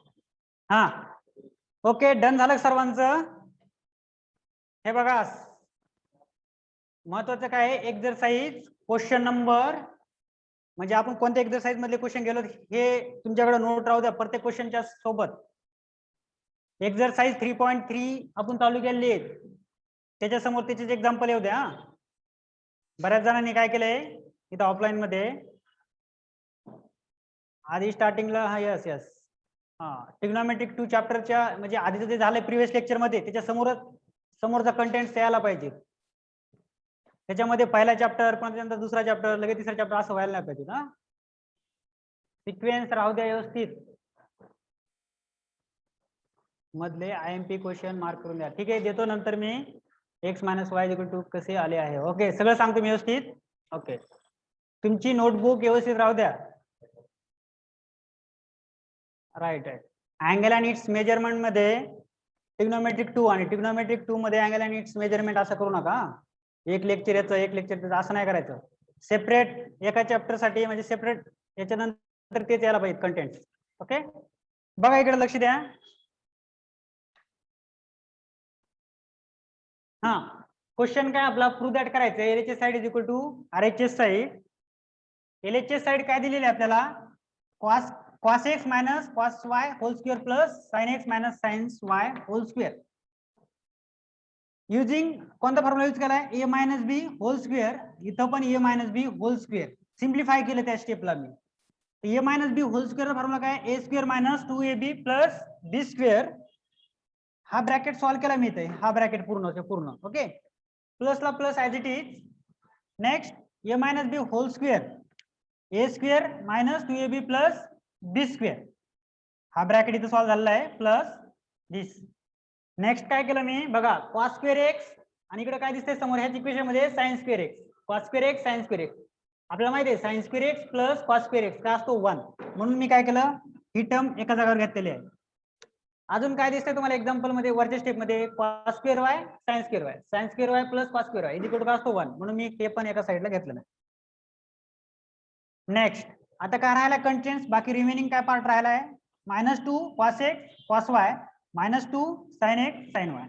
A: हा ओके, डन झालं सर्वांचं. हे बघा महत्वाचं काय आहे, एक्झरसाइज क्वेश्चन नंबर, म्हणजे आपण कोणत्या एक्झरसाइज मधले क्वेश्चन गेलो हे तुमच्याकडे नोट राहू द्या प्रत्येक क्वेश्चनच्या सोबत. एक्झरसाइज 3.3 आपण चालू केलेली आहे, त्याच्या समोर त्याचे एक्झाम्पल येऊ द्या. बऱ्याच जणांनी काय केलंय इथं ऑफलाईन मध्ये आधी स्टार्टिंगला, हा यस यस, हा ट्रिग्नोमेट्रिक 2 चॅप्टरच्या म्हणजे आधीचं जे झालंय प्रिव्हियस लेक्चर मध्ये त्याच्या समोरचा कंटेंट यायला पाहिजे. त्याच्यामध्ये पहिला चॅप्टर पण त्यानंतर दुसरा चॅप्टर लगेच तिसरा चॅप्टर असं व्हायला नाही पाहिजे ना. सिक्वेन्स राहू द्या व्यवस्थित, मधले IMP क्वेश्चन मार्क करून द्या. ठीक आहे, देतो नंतर मी x - y = 2 कसे आले आहे. ओके, सगळं सांगतो मी व्यवस्थित. ओके, तुमची नोटबुक व्यवस्थित राहू द्या. Right right. Angle and its measurement मध्ये ट्रिग्नोमेट्रिक 2 आणि ट्रिग्नोमेट्रिक 2 मध्ये अँगल अँड इट्स मेजरमेंट असं करू नका. एक लेक्चर याचं एक लेक्चर त्याचं असं नाही करायचं. सेपरेट एका चॅप्टर साठी म्हणजे सेपरेट याच्यानंतर तेच यायला पाहिजे कंटेंट. ओके, बघा इकडे लक्ष द्या. हा क्वेश्चन काय आपला, प्रूव्ह दॅट करायचं LHS side is equal to RHS side. LHS side काय दिलेली आहे आपल्याला, cos x minus cos y whole square plus sin x minus sin y whole square. Using कोणता फॉर्म्युला यूज केलाय, a minus b whole square. इथं पण a minus b whole square simplify केलं त्या स्टेपला मी. a minus b whole square formula काय, a square minus 2ab plus b square. हा ब्रॅकेट सॉल्व केला मी इथे, हा ब्रॅकेट पूर्ण. ओके, प्लसला plus as it is. Next a minus b whole square, a square minus 2ab plus b square. हा bracket इथे सॉल्व झालेला आहे, प्लस दिस. नेक्स्ट काय केलं मी बघा, cos स्क्वेअर x आणि इकडे काय दिसतंय समोर ह्याच इक्वेशन मध्ये sin square x, cos square x sin square x. आपल्याला माहिती आहे sin square x plus cos square x काय असतो 1, म्हणून मी काय केलं ही टर्म एका जागेवर घेतलेली आहे. अजून काय दिसतंय तुम्हाला एक्झाम्पल मध्ये वरच्या स्टेप मध्ये, cos square y sin square y, sin square y plus cos square y is equal to काय असतो 1, म्हणून मी हे पण एका साईडला घेतलेलं आहे. नेक्स्ट आता काय राहिला कंटेंट्स, बाकी रिमेनिंग काय पार्ट राहिला आहे, -2 cos x cos y -2 sin x sin y.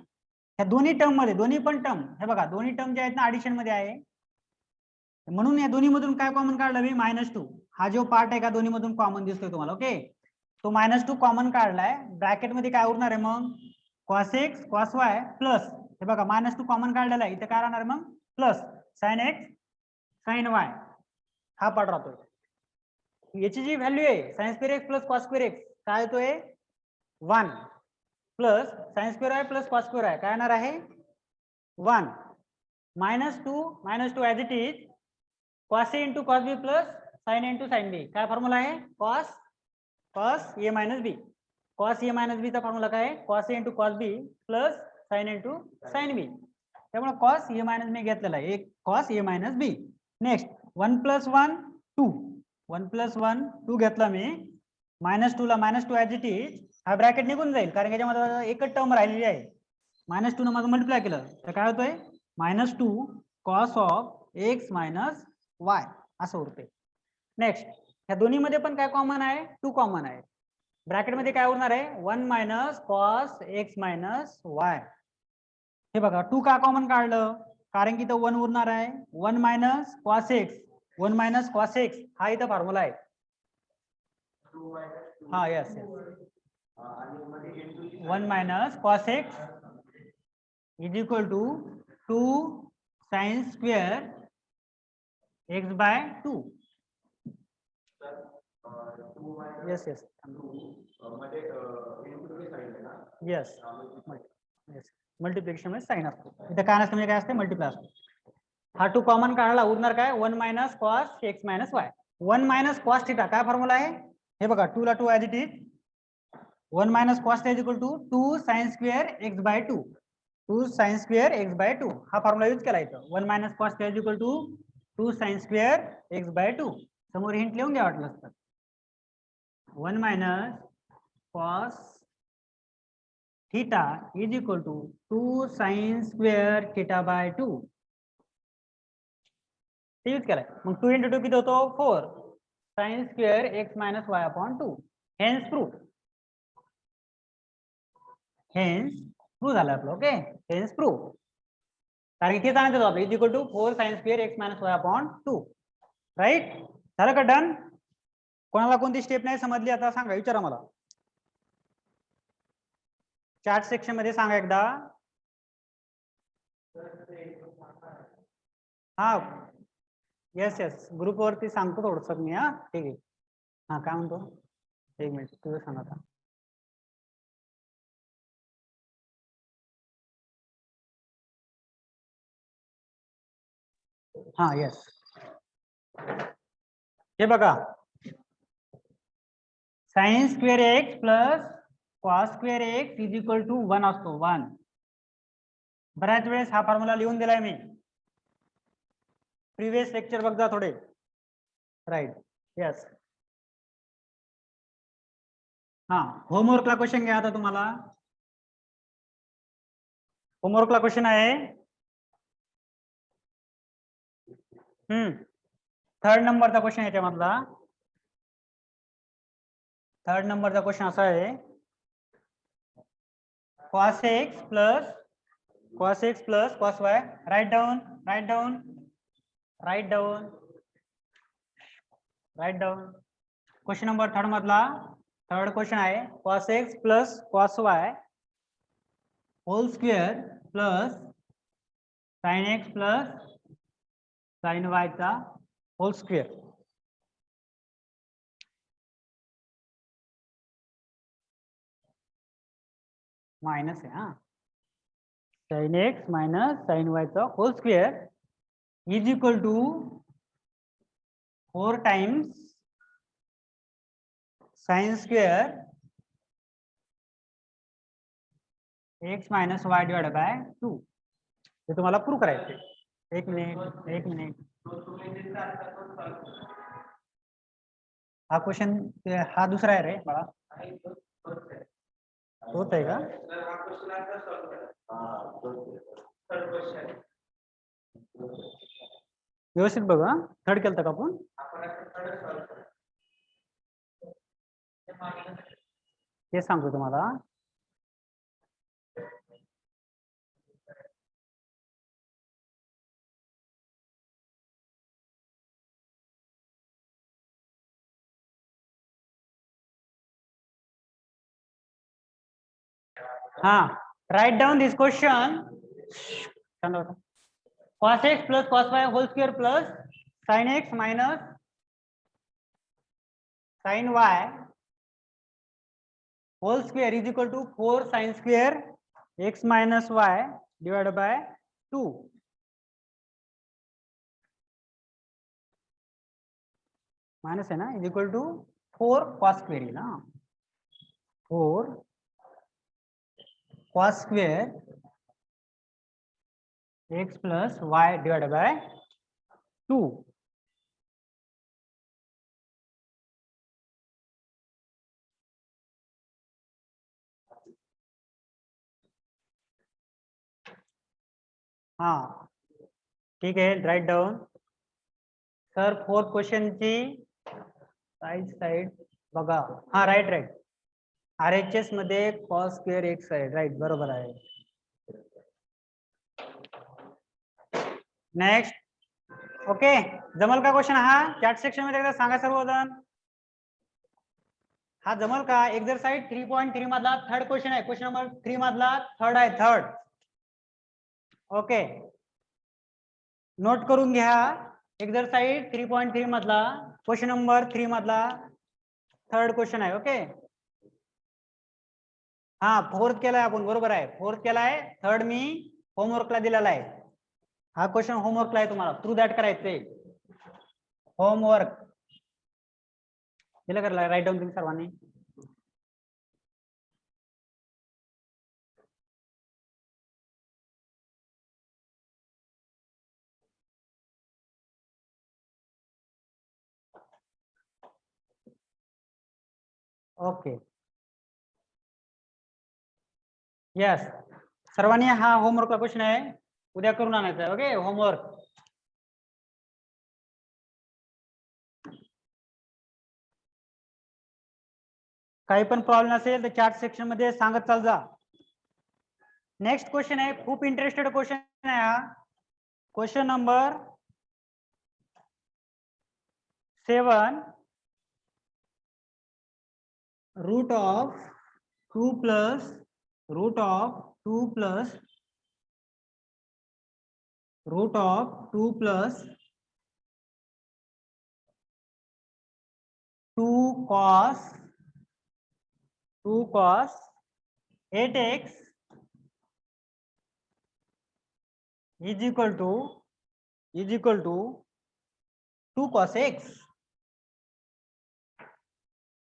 A: ह्या दोन्ही टर्म मध्ये, दोन्ही पण टर्म हे बघा दोन्ही टर्म जे आहेत ना ऍडिशन मध्ये आहे, म्हणून या दोन्ही मधून काय कॉमन काढलं मी -2. हा जो पार्ट आहे का दोन्ही मधून कॉमन दिसतोय तुम्हाला. ओके, तो -2 कॉमन काढलाय, ब्रॅकेट मध्ये काय उरणार आहे मग cos x cos y plus हे बघा -2 कॉमन काढलेला आहे, इथे काय राहणार मग plus sin x sin y. हा पार्ट राहतोय. याची जी व्हॅल्यू आहे sin square x plus cos square x काय येतोय 1 plus sin square y plus cos square y काय येणार आहे 1 -2 as it is cos a into cos b plus sin a into sin b. काय formula आहे cos a minus b. cos a minus b चा formula काय आहे cos a into cos b plus sin a into sin b. त्यामुळे cos a minus मी घेतलेला आहे एक cos a minus b. Next 1 + 1 2, 1 + 1 2 घेतला मी, -2 ला -2 ऍज इट इज, हा ब्रॅकेट निघून जाईल कारण याच्यामध्ये एकच टर्म राहिलेली आहे. -2 न माझं मल्टिप्लाय केलं तर काय होतंय -2 cos of x minus y असं उरते. नेक्स्ट ह्या दोन्ही मध्ये पण काय कॉमन आहे 2 कॉमन आहे, ब्रॅकेट मध्ये काय उरणार आहे 1 - cos x मायनस y. हे बघा 2 का कॉमन काढलं कारण की इथं 1 उरणार आहे, 1 - cos x, 1 - cos x हा इथं फॉर्म्युला आहे. हा yes yes 1 - cos x is equal to 2 sin square x/2. Yes yes yes yes multiplication मध्ये साइन असतो, इथे काय नसतं म्हणजे काय असते मल्टिप्लाय असतो. हा 2 कॉमन काढला उरणार काय 1 - cos x minus y. 1 - cos theta काय फॉर्म्युला आहे हे बघा 2 ला 2 as it is, 1 - cos theta is equal to 2 sin square x/2, 2 sin square x/2 हा फॉर्म्युला यूज केला इथं. 1 - cos theta is equal to 2 sin square x/2. समोर hint लिहून घ्या वाटलं असतं. 1 - cos theta is equal to 2 sin square थीटा/2 ते यूज केलाय. मग 2 × 2 किती होतो 4 sin square x - y/2. Hence proof. Hence proof झालं आपलं. Okay, hence proof. कारण इथे सांगितलं होतं आपलं is equal to 4 sin square x minus y upon 2. Right, झालं का डन? कोणाला कोणती स्टेप नाही समजली आता सांगा, विचारा मला. चॅट सेक्शन मध्ये सांगा एकदा. हा येस येस, ग्रुप वरती सांगतो थोडस मी. हा ठीक आहे. हा काय म्हणतो, एक मिनिट तुझं सांग आता. हा येस, हे बघा, sine square x plus cos square x is equal to 1 असतो. 1 बऱ्याच वेळेस हा फॉर्म्युला लिहून दिलाय मी, प्रिव्हियस लेक्चर बघा थोडे. Right, yes. हा, होमवर्कला क्वेश्चन घ्या आता तुम्हाला. होमवर्कला क्वेश्चन आहे, थर्ड नंबरचा क्वेश्चन याच्यामधला. थर्ड नंबरचा क्वेश्चन असा आहे, cos x plus cos x plus cos y. Right down, right down, right down, right down. Question number third मधला थर्ड क्वेश्चन आहे, cos x plus cos y whole square plus sin x plus sin y चा whole square. Minus आहे हा, sin x minus sin y चा whole square is equal to 4 times sin square x minus y divided by 2. हे तुम्हाला prove करायचे. एक minute, एक minute. हा क्वेश्चन, हा दुसरा आहे रे बाळा. तोच आहे का? व्यवस्थित बघा, थर्ड केलं का आपण? ते सांगतो तुम्हाला. हाँ, write down this question. Cos x plus cos y whole square plus sin x minus sin y whole square is equal to 4 sin square x minus y divided by 2. Minus है ना, is equal to 4 cos square ना, 4 cos square x plus y divided by 2. हाँ ठीक है, write down. Sir fourth question ची side बघा. हा right right, RHS मध्ये cos स्क्वेअर x आहे. राइट, बरोबर आहे. नेक्स्ट. ओके, जमल का क्वेश्चन हा? चॅट सेक्शन मध्ये एकदा सांगा सर्वजण. हा जमल का? एक्सरसाइज 3.3 मधला थर्ड क्वेश्चन आहे. क्वेश्चन नंबर 3 मधला थर्ड आहे, थर्ड. ओके, नोट करून घ्या. एक्सरसाइज 3.3 मधला क्वेश्चन नंबर 3 मधला थर्ड क्वेश्चन आहे. ओके, हा फोर्थ केलाय आपण, बरोबर आहे, फोर्थ केलाय. थर्ड मी होमवर्कला दिलेला आहे. हा क्वेश्चन होमवर्कला आहे, तुम्हाला थ्रू दॅट करायचंय. होमवर्क दिलं करायला, राईट डाऊन तुम्ही सर्वांनी. ओके, यस, सर्वांनी हा होमवर्कचा क्वेश्चन आहे, उद्या करून आणायचा आहे. Okay, homework. काही पण प्रॉब्लेम असेल तर चॅट सेक्शन मध्ये सांगत चाल जा. नेक्स्ट क्वेश्चन आहे, खूप इंटरेस्टेड क्वेश्चन आहे हा. Question number 7. Root of 2 plus root of 2 plus root of 2 plus 2 cos 8x is equal to 2 cos x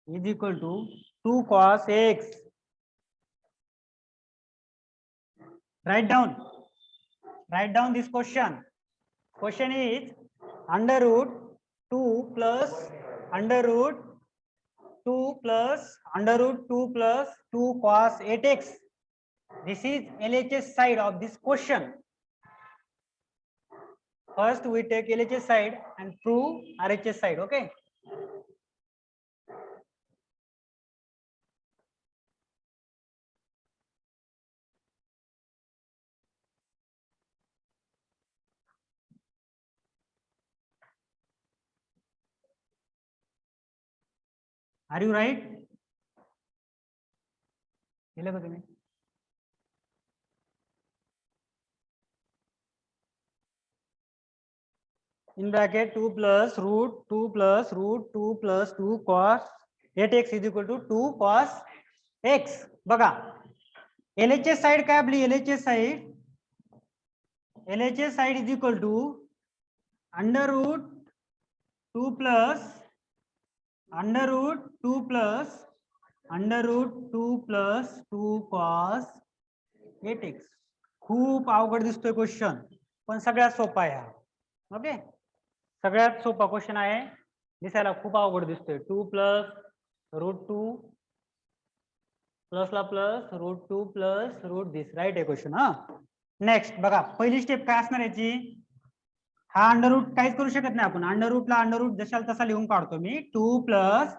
A: is equal to 2 cos x. Write down this question. Question is under root 2 plus under root 2 plus under root 2 plus 2 cos 8x. This is LHS side of this question. First we take LHS side and prove RHS side. Okay. Are you right? In bracket 2 plus root 2 plus root 2 plus 2 cos 8x is equal to 2 cos x. बघा LHS side काय आपली LHS side is equal to under root 2 plus under root 2 plus under root 2 plus 2 cos 8x. खूप अवघड दिसतोय question पण सगळ्यात सोपा आहे हा. ओके, सगळ्यात सोपा क्वेश्चन आहे, दिसायला खूप अवघड दिसतोय. 2 प्लस रूट 2 प्लस ला प्लस रूट 2 प्लस रूट दिस. राईट आहे क्वेश्चन. हा, नेक्स्ट बघा पहिली स्टेप काय असणार याची. हा अंडर रूट काहीच करू शकत नाही आपण. अंडर रूटला अंडर रूट जशाला तसा लिहून काढतो मी. 2 plus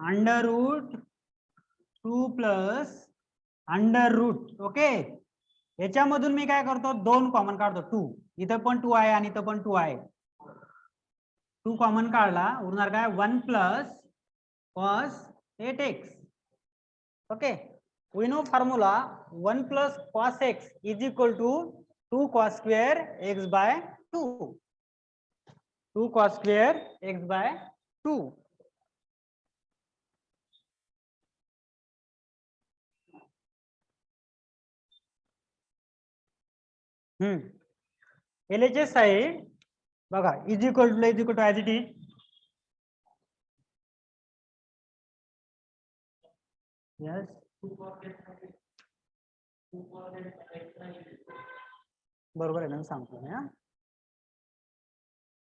A: under root 2 plus under root. Okay, याच्यामधून मी काय करतो 2 कॉमन काढतो. 2 इथं पण 2 आहे आणि इथं पण 2 आहे. 2 कॉमन काढला उरणार काय 1 plus cos 8x. Okay, we know formula 1 plus cos x is equal to 2 cos square x by 2. 2 cos square x by 2. LHS side बघा is equal to as it is. Yes. बरोबर आहे ना, सांगतो मी.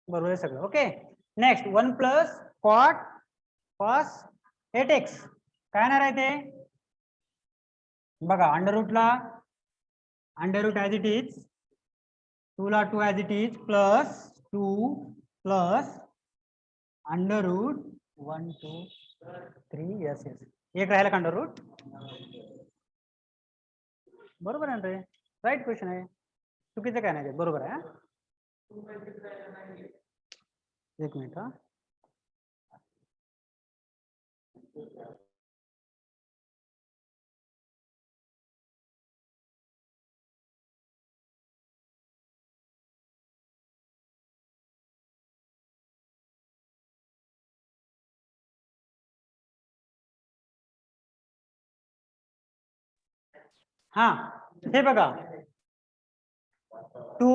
A: बरोबर आहे सगळं. Okay, next 1 plus cos 8x काय येणार आहे ते बघा. अंडर रूटला under root as it is, 2 ला 2 as it is plus 2 plus under root 1 2 3. Yes yes, एक राहिला का अंडर रूट. बरोबर आहे ना रे, राईट क्वेश्चन आहे, चुकीचं काय नाही, बरोबर आहे. एक मिनिट. हा हा, हे बघा 2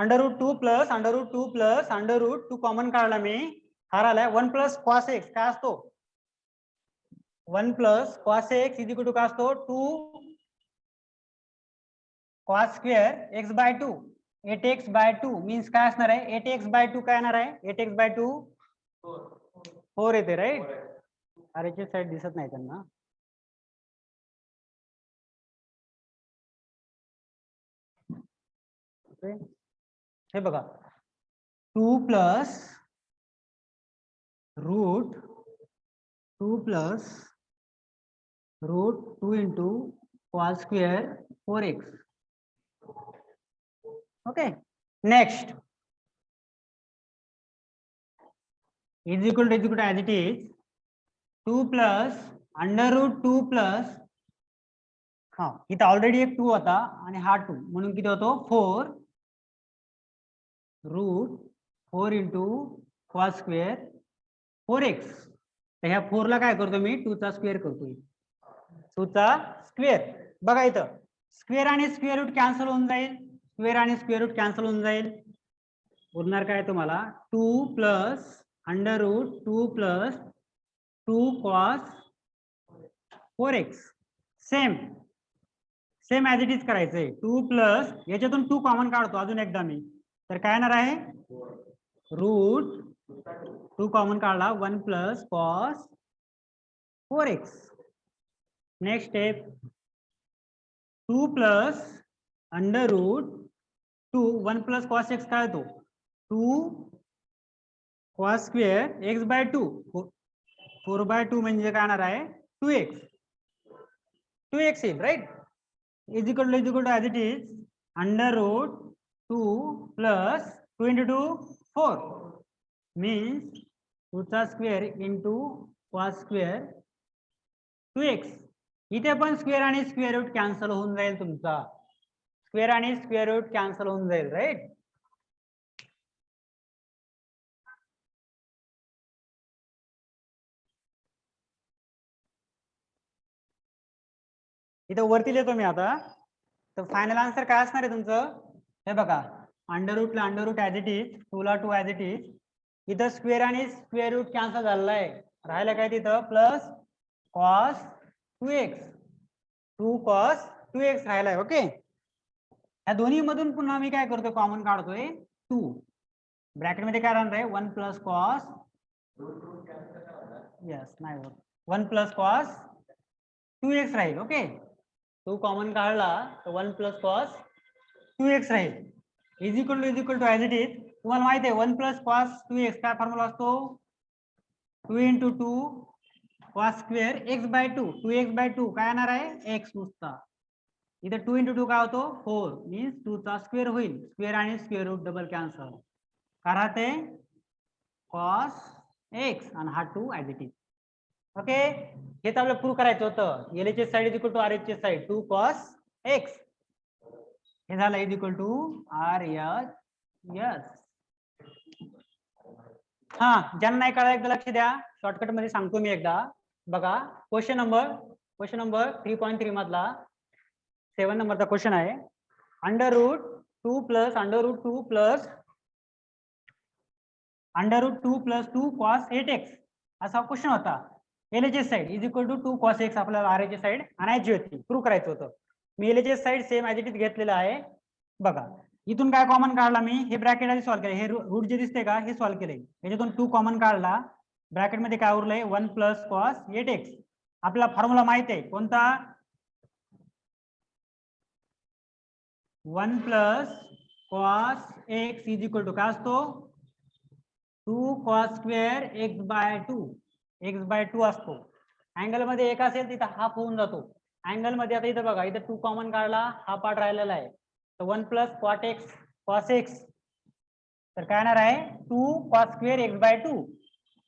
A: under root 2 plus under root 2 plus under root 2 common काढला मी. हा राहिलाय 1 प्लस cos x काय असतो 1 plus cos x is equal to काय असतो 2 cos square x by 2. 8x by 2 means काय असणार आहे 8x बाय 2 काय येणार आहे 8x बाय 2 4 येते. राईट, आरएचएस साईड दिसत नाही त्यांना. हे बघा 2 plus root 2 plus √2 into cos square 4x. Okay, next is equal to as it is 2 plus under root 2 plus हा इथं ऑलरेडी एक 2 होता आणि हा 2 म्हणून किती होतो 4 √4 into cos square 4x. तर ह्या 4 ला काय करतो मी 2 चा स्क्वेअर करतोय 2 चा स्क्वेअर. बघा इथं स्क्वेअर आणि स्क्वेअर रूट कॅन्सल होऊन जाईल, स्क्वेअर आणि स्क्वेअर रूट कॅन्सल होऊन जाईल. उरणार काय तुम्हाला 2 plus under root 2 plus 2 cos 4x. Same same as it is करायचंय. 2 प्लस याच्यातून 2 कॉमन काढतो अजून एकदा मी, तर काय येणार आहे √2 कॉमन काढला 1 plus cos 4x. Next step 2 plus under root 2 1 plus cos x काय होतो 2 cos स्क्वेअर x बाय 2 4/2 म्हणजे काय येणार आहे 2x. 2x येईल right. Is equal to as it is under root 2 plus 2 into 2 4 means 2 चा square into cos square 2x. इथे पण स्क्वेअर आणि स्क्वेअर रूट कॅन्सल होऊन जाईल तुमचा, स्क्वेअर आणि स्क्वेअर रूट कॅन्सल होऊन जाईल राईट. इथं वरती लिहितो मी आता. तर फायनल आन्सर काय असणार आहे तुमचं हे बघा under root as it is 2 ला 2 ॲज इट इज. इथं स्क्वेअर आणि स्क्वेअर रूट कॅन्सल झालेला आहे, राहिलं काय तिथं plus cos 2x 2 cos 2x राहिलाय. ओके, या दोन्ही मधून पुन्हा मी काय करतोय कॉमन काढतोय 2. ब्रॅकेट मध्ये काय राहणार आहे 1 प्लस cos यस नाही होत 1 प्लस cos 2x राहील. ओके, 2 कॉमन काढला तर 1 प्लस cos 2x राहील. Is equal to as it is. तुम्हाला माहिती आहे 1 प्लस cos 2x काय फॉर्म्युला असतो 2 into 2 cos square x by 2. 2x by 2 काय येणार आहे x नुसता. इथं 2 into 2 काय होतो 4 मीन्स 2 चा स्क्वेअर होईल. स्क्वेअर आणि स्क्वेअर रूट डबल कॅन्सल. काय राहते cos x आणि हा 2 ॲज इट इज. ओके, हेच आपल्याला प्रूव्ह करायचं होतं. LHS side is equal to RHS side 2 cos x. हे झालं इज इक्वल टू RHS. हा ज्यांना नाही कळलं एकदा लक्ष द्या, शॉर्टकट मध्ये सांगतो मी एकदा. बघा क्वेश्चन नंबर 3.3 मधला 7 नंबरचा क्वेश्चन आहे. Under root 2 plus under root 2 plus under root 2 plus 2 cos 8x असा क्वेश्चन होता. LHS side is equal to 2 cos x आपल्याला RHS साइड आणायची होती, प्रूव्ह करायचं होतं. मी LHS side same as it is घेतलेलं आहे. बघा इथून काय कॉमन काढला मी, हे ब्रॅकेट आधी सॉल्व्ह केलं, हे रूट जे दिसते का हे सॉल्व्ह केले. याच्यातून 2 कॉमन काढला, ब्रॅकेट मध्ये काय उरलंय 1 प्लस cos 8x. आपला फॉर्म्युला माहित आहे कोणता 1 plus cos x is equal to काय असतो 2 cos स्क्वेअर x बाय 2 असतो. अँगल मध्ये एक असेल तिथं हाफ होऊन जातो. अँगल मध्ये आता इथं बघा इथं 2 कॉमन काढला, हा पार्ट राहिलेला आहे. तर 1 प्लस cos x तर काय येणार आहे 2 cos स्क्वेअर x बाय 2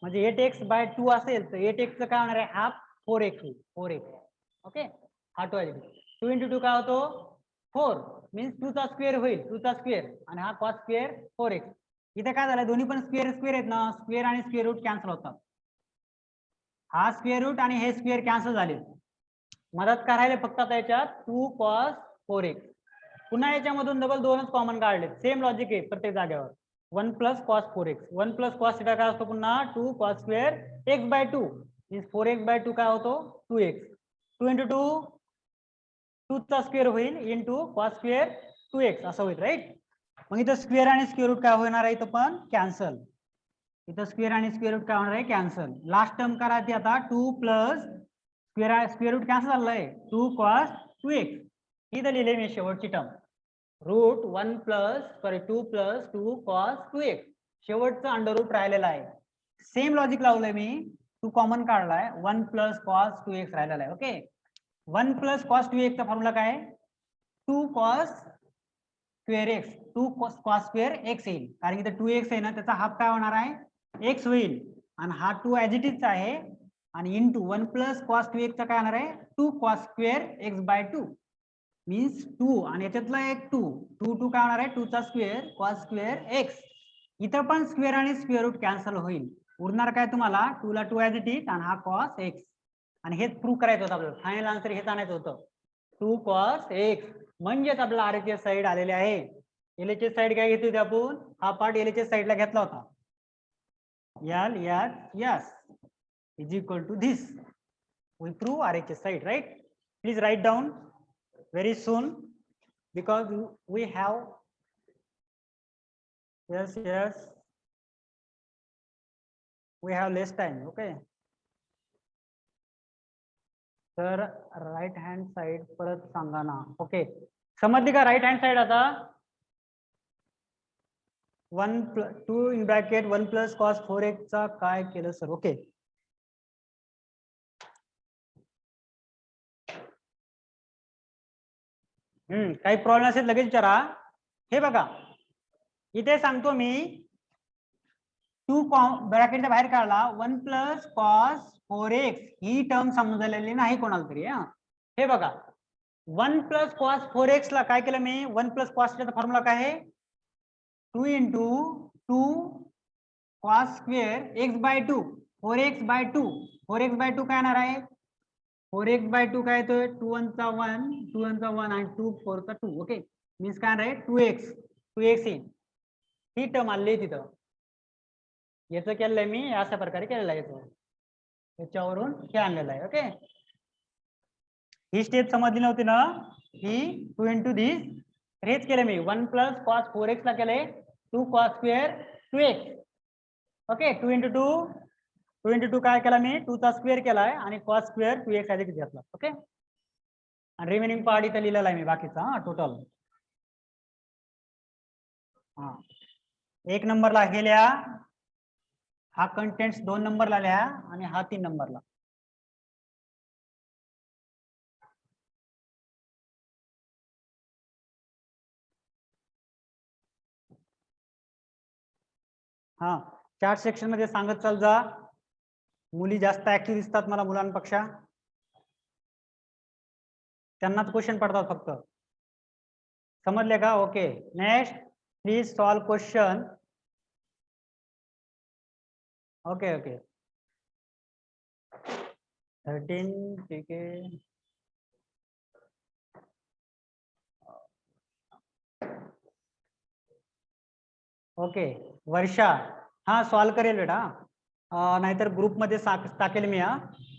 A: म्हणजे 8x बाय 2 असेल तर 8x चं काय होणार आहे हाफ 4x. ओके, हा 2 into 2 काय होतो 4 मीन्स 2 चा स्क्वेअर होईल 2 चा स्क्वेअर आणि हा cos स्क्वेअर 4x. इथे काय झालं दोन्ही पण स्क्वेअर आहेत ना, स्क्वेअर आणि स्क्वेअर रूट कॅन्सल होतात. हा स्क्वेअर रूट आणि हे स्क्वेअर कॅन्सल झाले. मदत काय राहिले फक्त आता याच्यात 2 cos 4x. पुन्हा याच्यामधून डबल 2च कॉमन काढले. सेम लॉजिक आहे प्रत्येक जागेवर. 1 plus cos 4x 1 plus cos theta काय असतो पुन्हा 2 cos square x by 2 means 4x by 2 काय होतो 2x. 2 into 2 2 चा स्क्वेअर होईल इंटू cos स्क्वेअर 2x असं होईल राईट. मग इथं स्क्वेअर आणि स्क्वेअर रूट काय होणार आहे इथं पण कॅन्सल. इथं स्क्वेअर आणि स्क्वेअर रूट काय होणार आहे कॅन्सल. लास्ट टर्म करायची आता 2 प्लस स्क्वेअर रूट कॅन्सल झालेलं आहे 2 cos 2x. इथं लिहिले मी शेवटची टर्म √2 प्लस 2 cos 2x शेवटचं अंडर रूट राहिलेलं आहे. सेम लॉजिक लावलंय मी 2 कॉमन काढलाय 1 प्लस cos 2x राहिलेला आहे. ओके, 1 प्लस कॉस 2x चा फॉर्म्युला काय आहे? 2 cos square x, 2 cos square x येईल, कारण की 2x आहे ना, त्याचा हाफ काय होणार आहे? x होईल, आणि हा 2 ॲज इट इज आहे, आणि इंटू 1 प्लस कॉस 2x चा काय होणार आहे? 2 cos square x by 2 means 2, आणि याच्यातला एक 2 2 काय होणार आहे? 2 चा स्क्वेअर कॉस स्क्वेअर एक्स. इथं पण स्क्वेअर आणि स्क्वेअर रूट कॅन्सल होईल, उरणार काय तुम्हाला? 2 ला 2 ॲज इट इज, आणि हा कॉस एक्स. आणि हेच प्रूव्ह करायचं होतं आपल्याला, फायनल आन्सर हेच आणायचं होतं, 2 कॉस एक्स. म्हणजेच आपल्याला आरएचएस साइड आलेले आहे. एलएचएस साइड काय घेतली होती आपण? हा पार्ट एलएचएस साइडला घेतला होता. L S S is equal to this. We prove RHS side, right? Please write down very soon, because we have, yes, we have less time. Okay. तर राइट हँड साइड परत सांगा ना. Okay, समजली का right hand side? आता 2 in bracket 1 plus cos 4x चा काय केलं सर? ओके, काही प्रॉब्लेम असेल लगेच विचारा. हे बघा, इथे सांगतो मी, 2 ब्रॅकेटच्या बाहेर काढला, 1 प्लस कॉस 4x ही टर्म समजलेली नाही कोणाला तरी. हे बघा, 1 प्लस कॉस 4x ला काय केलं मी? 1 प्लस कॉसचा फॉर्म्युला काय आहे? 2 into 2 cos square x by 2, 4x by 2. 4x by 2 काय येणार आहे? 4x बाय 2 काय येतोय? 2 1 चा 1, 2 1 चा 1, आणि 2 4 चा 2. ओके, मीन्स काय आहे? 2x येईल. ही टर्म आली तिथं. याचं केलेलं आहे मी, अशा प्रकारे केलेलं आहे, याच्यावरून हे आणलेलं आहे. ओके, ही स्टेप समजली नव्हती ना, ही 2 इंटू दिस, हेच केलं मी. 1 प्लस कॉस 4x ला केले 2 cos square 2x. Okay, 2 into 2 काय केला मी? 2 चा स्क्वेअर केलाय, आणि कॉस स्क्वेअर 2x आधी घेतला. ओके, आणि रिमेनिंग पार्ट इथं लिहिलेला आहे मी बाकीचा टोटल. हा, 1 नंबरला हे लिहा, हा कंटेंट्स 2 नंबरला लिहा, आणि हा 3 नंबरला. हा, चार्ट सेक्शन मध्ये सांगत चाल जा. मुली जास्त ऍक्टिव्ह दिसतात मला मुलांपेक्षा, त्यांनाच क्वेश्चन पडतात फक्त. समजले का? Okay, next please solve question. Okay okay, 13, ठीक आहे. ओके, वर्षा, हा सॉल्व करेल बेटा, नाहीतर ग्रुपमध्ये टाकेल मी.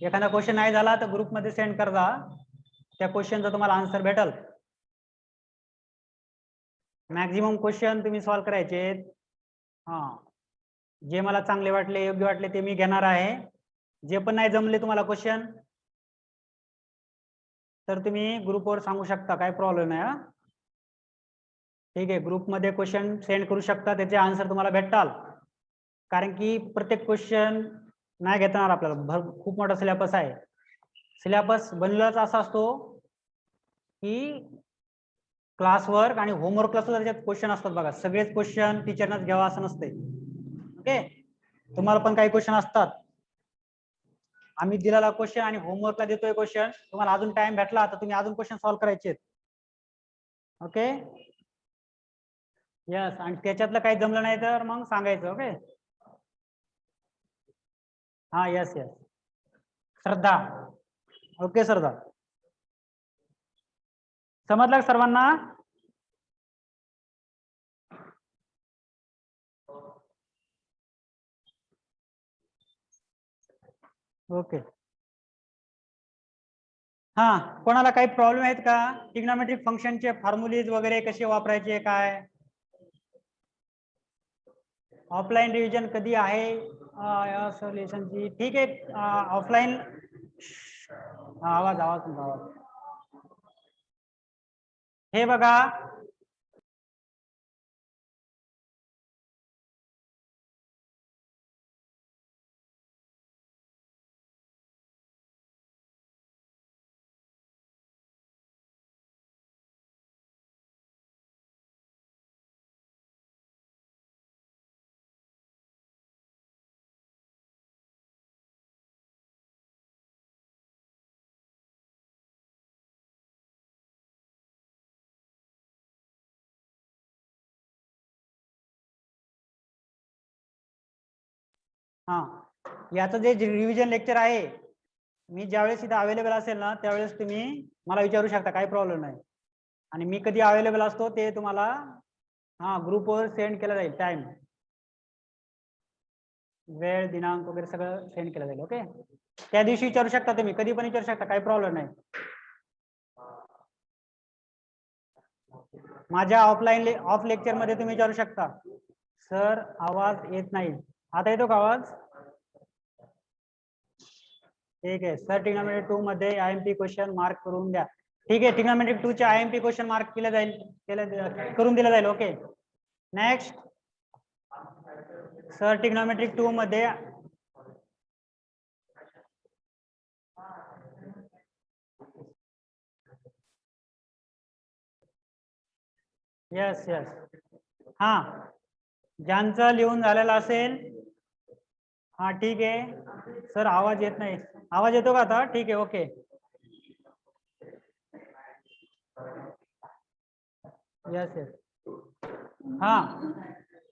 A: एखादा क्वेश्चन नाही झाला तर ग्रुपमध्ये सेंड कर जा, त्या क्वेश्चनचा तुम्हाला आन्सर भेटल. मॅक्झिमम क्वेश्चन तुम्ही सॉल्व करायचे. हा, जे मला चांगले वाटले, योग्य वाटले ते मी घेणार आहे. जे पण नाही जमले तुम्हाला क्वेश्चन, तर तुम्ही ग्रुपवर सांगू शकता, काय प्रॉब्लेम नाही. ठीक आहे, ग्रुपमध्ये क्वेश्चन सेंड करू शकता, त्याचे आन्सर तुम्हाला भेटताल. कारण की प्रत्येक क्वेश्चन नाही घेणार आपल्याला, खूप मोठा सिलेबस आहे. सिलेबस बनलेलाच असा असतो की क्लासवर्क आणि होमवर्कला सुद्धा त्याच्यात क्वेश्चन असतात बघा. सगळेच क्वेश्चन टीचरनाच घ्यावा असं नसते. ओके, तुम्हाला पण काही क्वेश्चन असतात. आम्ही दिलेला क्वेश्चन आणि होमवर्कला देतोय क्वेश्चन, तुम्हाला अजून टाइम भेटला तर तुम्ही अजून क्वेश्चन सॉल्व्ह करायचे. ओके, यस, आणि त्याच्यातलं काही जमलं नाही तर मग सांगायचं. ओके, हा, यस यस, श्रद्धा. ओके श्रद्धा, समजलं सर्वांना? ओके, हा, कोणाला काही प्रॉब्लेम आहेत का? ट्रिग्नोमेट्रिक फंक्शनचे फॉर्म्युलेज वगैरे कसे वापरायचे, काय? ऑफलाईन रिव्हिजन कधी आहे या सोल्युशनची? ठीक आहे, ऑफलाईन. आवाज आवाज तुमचा आवाज. हे बघा, हा, याचं जे रिव्हिजन लेक्चर आहे, मी ज्यावेळेस इथं अवेलेबल असेल ना त्यावेळेस तुम्ही मला विचारू शकता, काही प्रॉब्लेम नाही. आणि मी कधी अवेलेबल असतो ते तुम्हाला हा ग्रुपवर सेंड केलं जाईल. टाइम, वेळ, दिनांक वगैरे सगळं सेंड केलं जाईल. ओके, त्या दिवशी विचारू शकता तुम्ही, कधी पण विचारू शकता, काही प्रॉब्लेम नाही. माझ्या ऑफ लेक्चर मध्ये तुम्ही विचारू शकता, सर आवाज येत नाही. आता येतो का आवाज? ठीक आहे सर, ट्रिग्नोमेट्री 2 मध्ये आयएमपी क्वेश्चन मार्क करून द्या. ठीक आहे, ट्रिग्नोमेट्री 2 चे आयएमपी क्वेश्चन मार्क केलं जाईल, करून दिलं जाईल. ओके, नेक्स्ट सर, ट्रिग्नोमेट्री 2 मध्ये यस यस, हा, ज्यांचं लिहून झालेलं असेल, हा ठीक आहे सर, आवाज येत नाही. आवाज येतो का आता? ठीक आहे, ओके. यस यस, हा,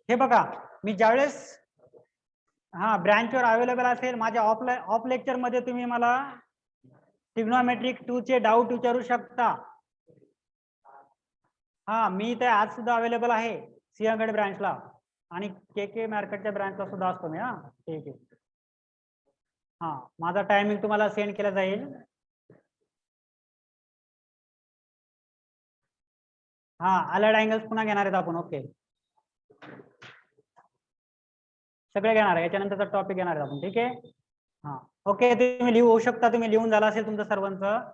A: हे बघा, मी ज्यावेळेस हा ब्रँचवर अवेलेबल असेल, माझ्या ऑफ लेक्चर मध्ये तुम्ही मला ट्रिग्नोमेट्रिक 2 चे डाऊट विचारू शकता. हा, मी ते आज सुद्धा अवेलेबल आहे सिंहगड ब्रांचला, आणि के मार्केटच्या ब्रांचला सुद्धा असतो मी. हा ठीक आहे, हा, माझा टायमिंग तुम्हाला सेंड केला जाईल. हा, अलाइड अँगल्स पुन्हा घेणार आहेत आपण. ओके, सगळे घेणार आहे, याच्यानंतरचा टॉपिक घेणार आहेत आपण. ठीक आहे, हा ओके, तुम्ही लिहू शकता, तुम्ही लिहून झाला असेल तुमचं सर्वांचं.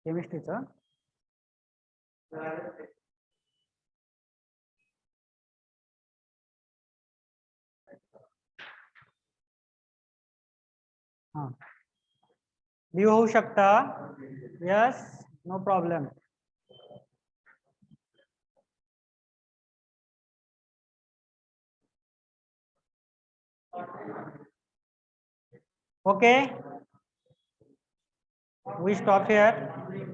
A: केमिस्ट्रीचं हा, लिहू होऊ शकता. Yes, no problem. Okay, we stop here.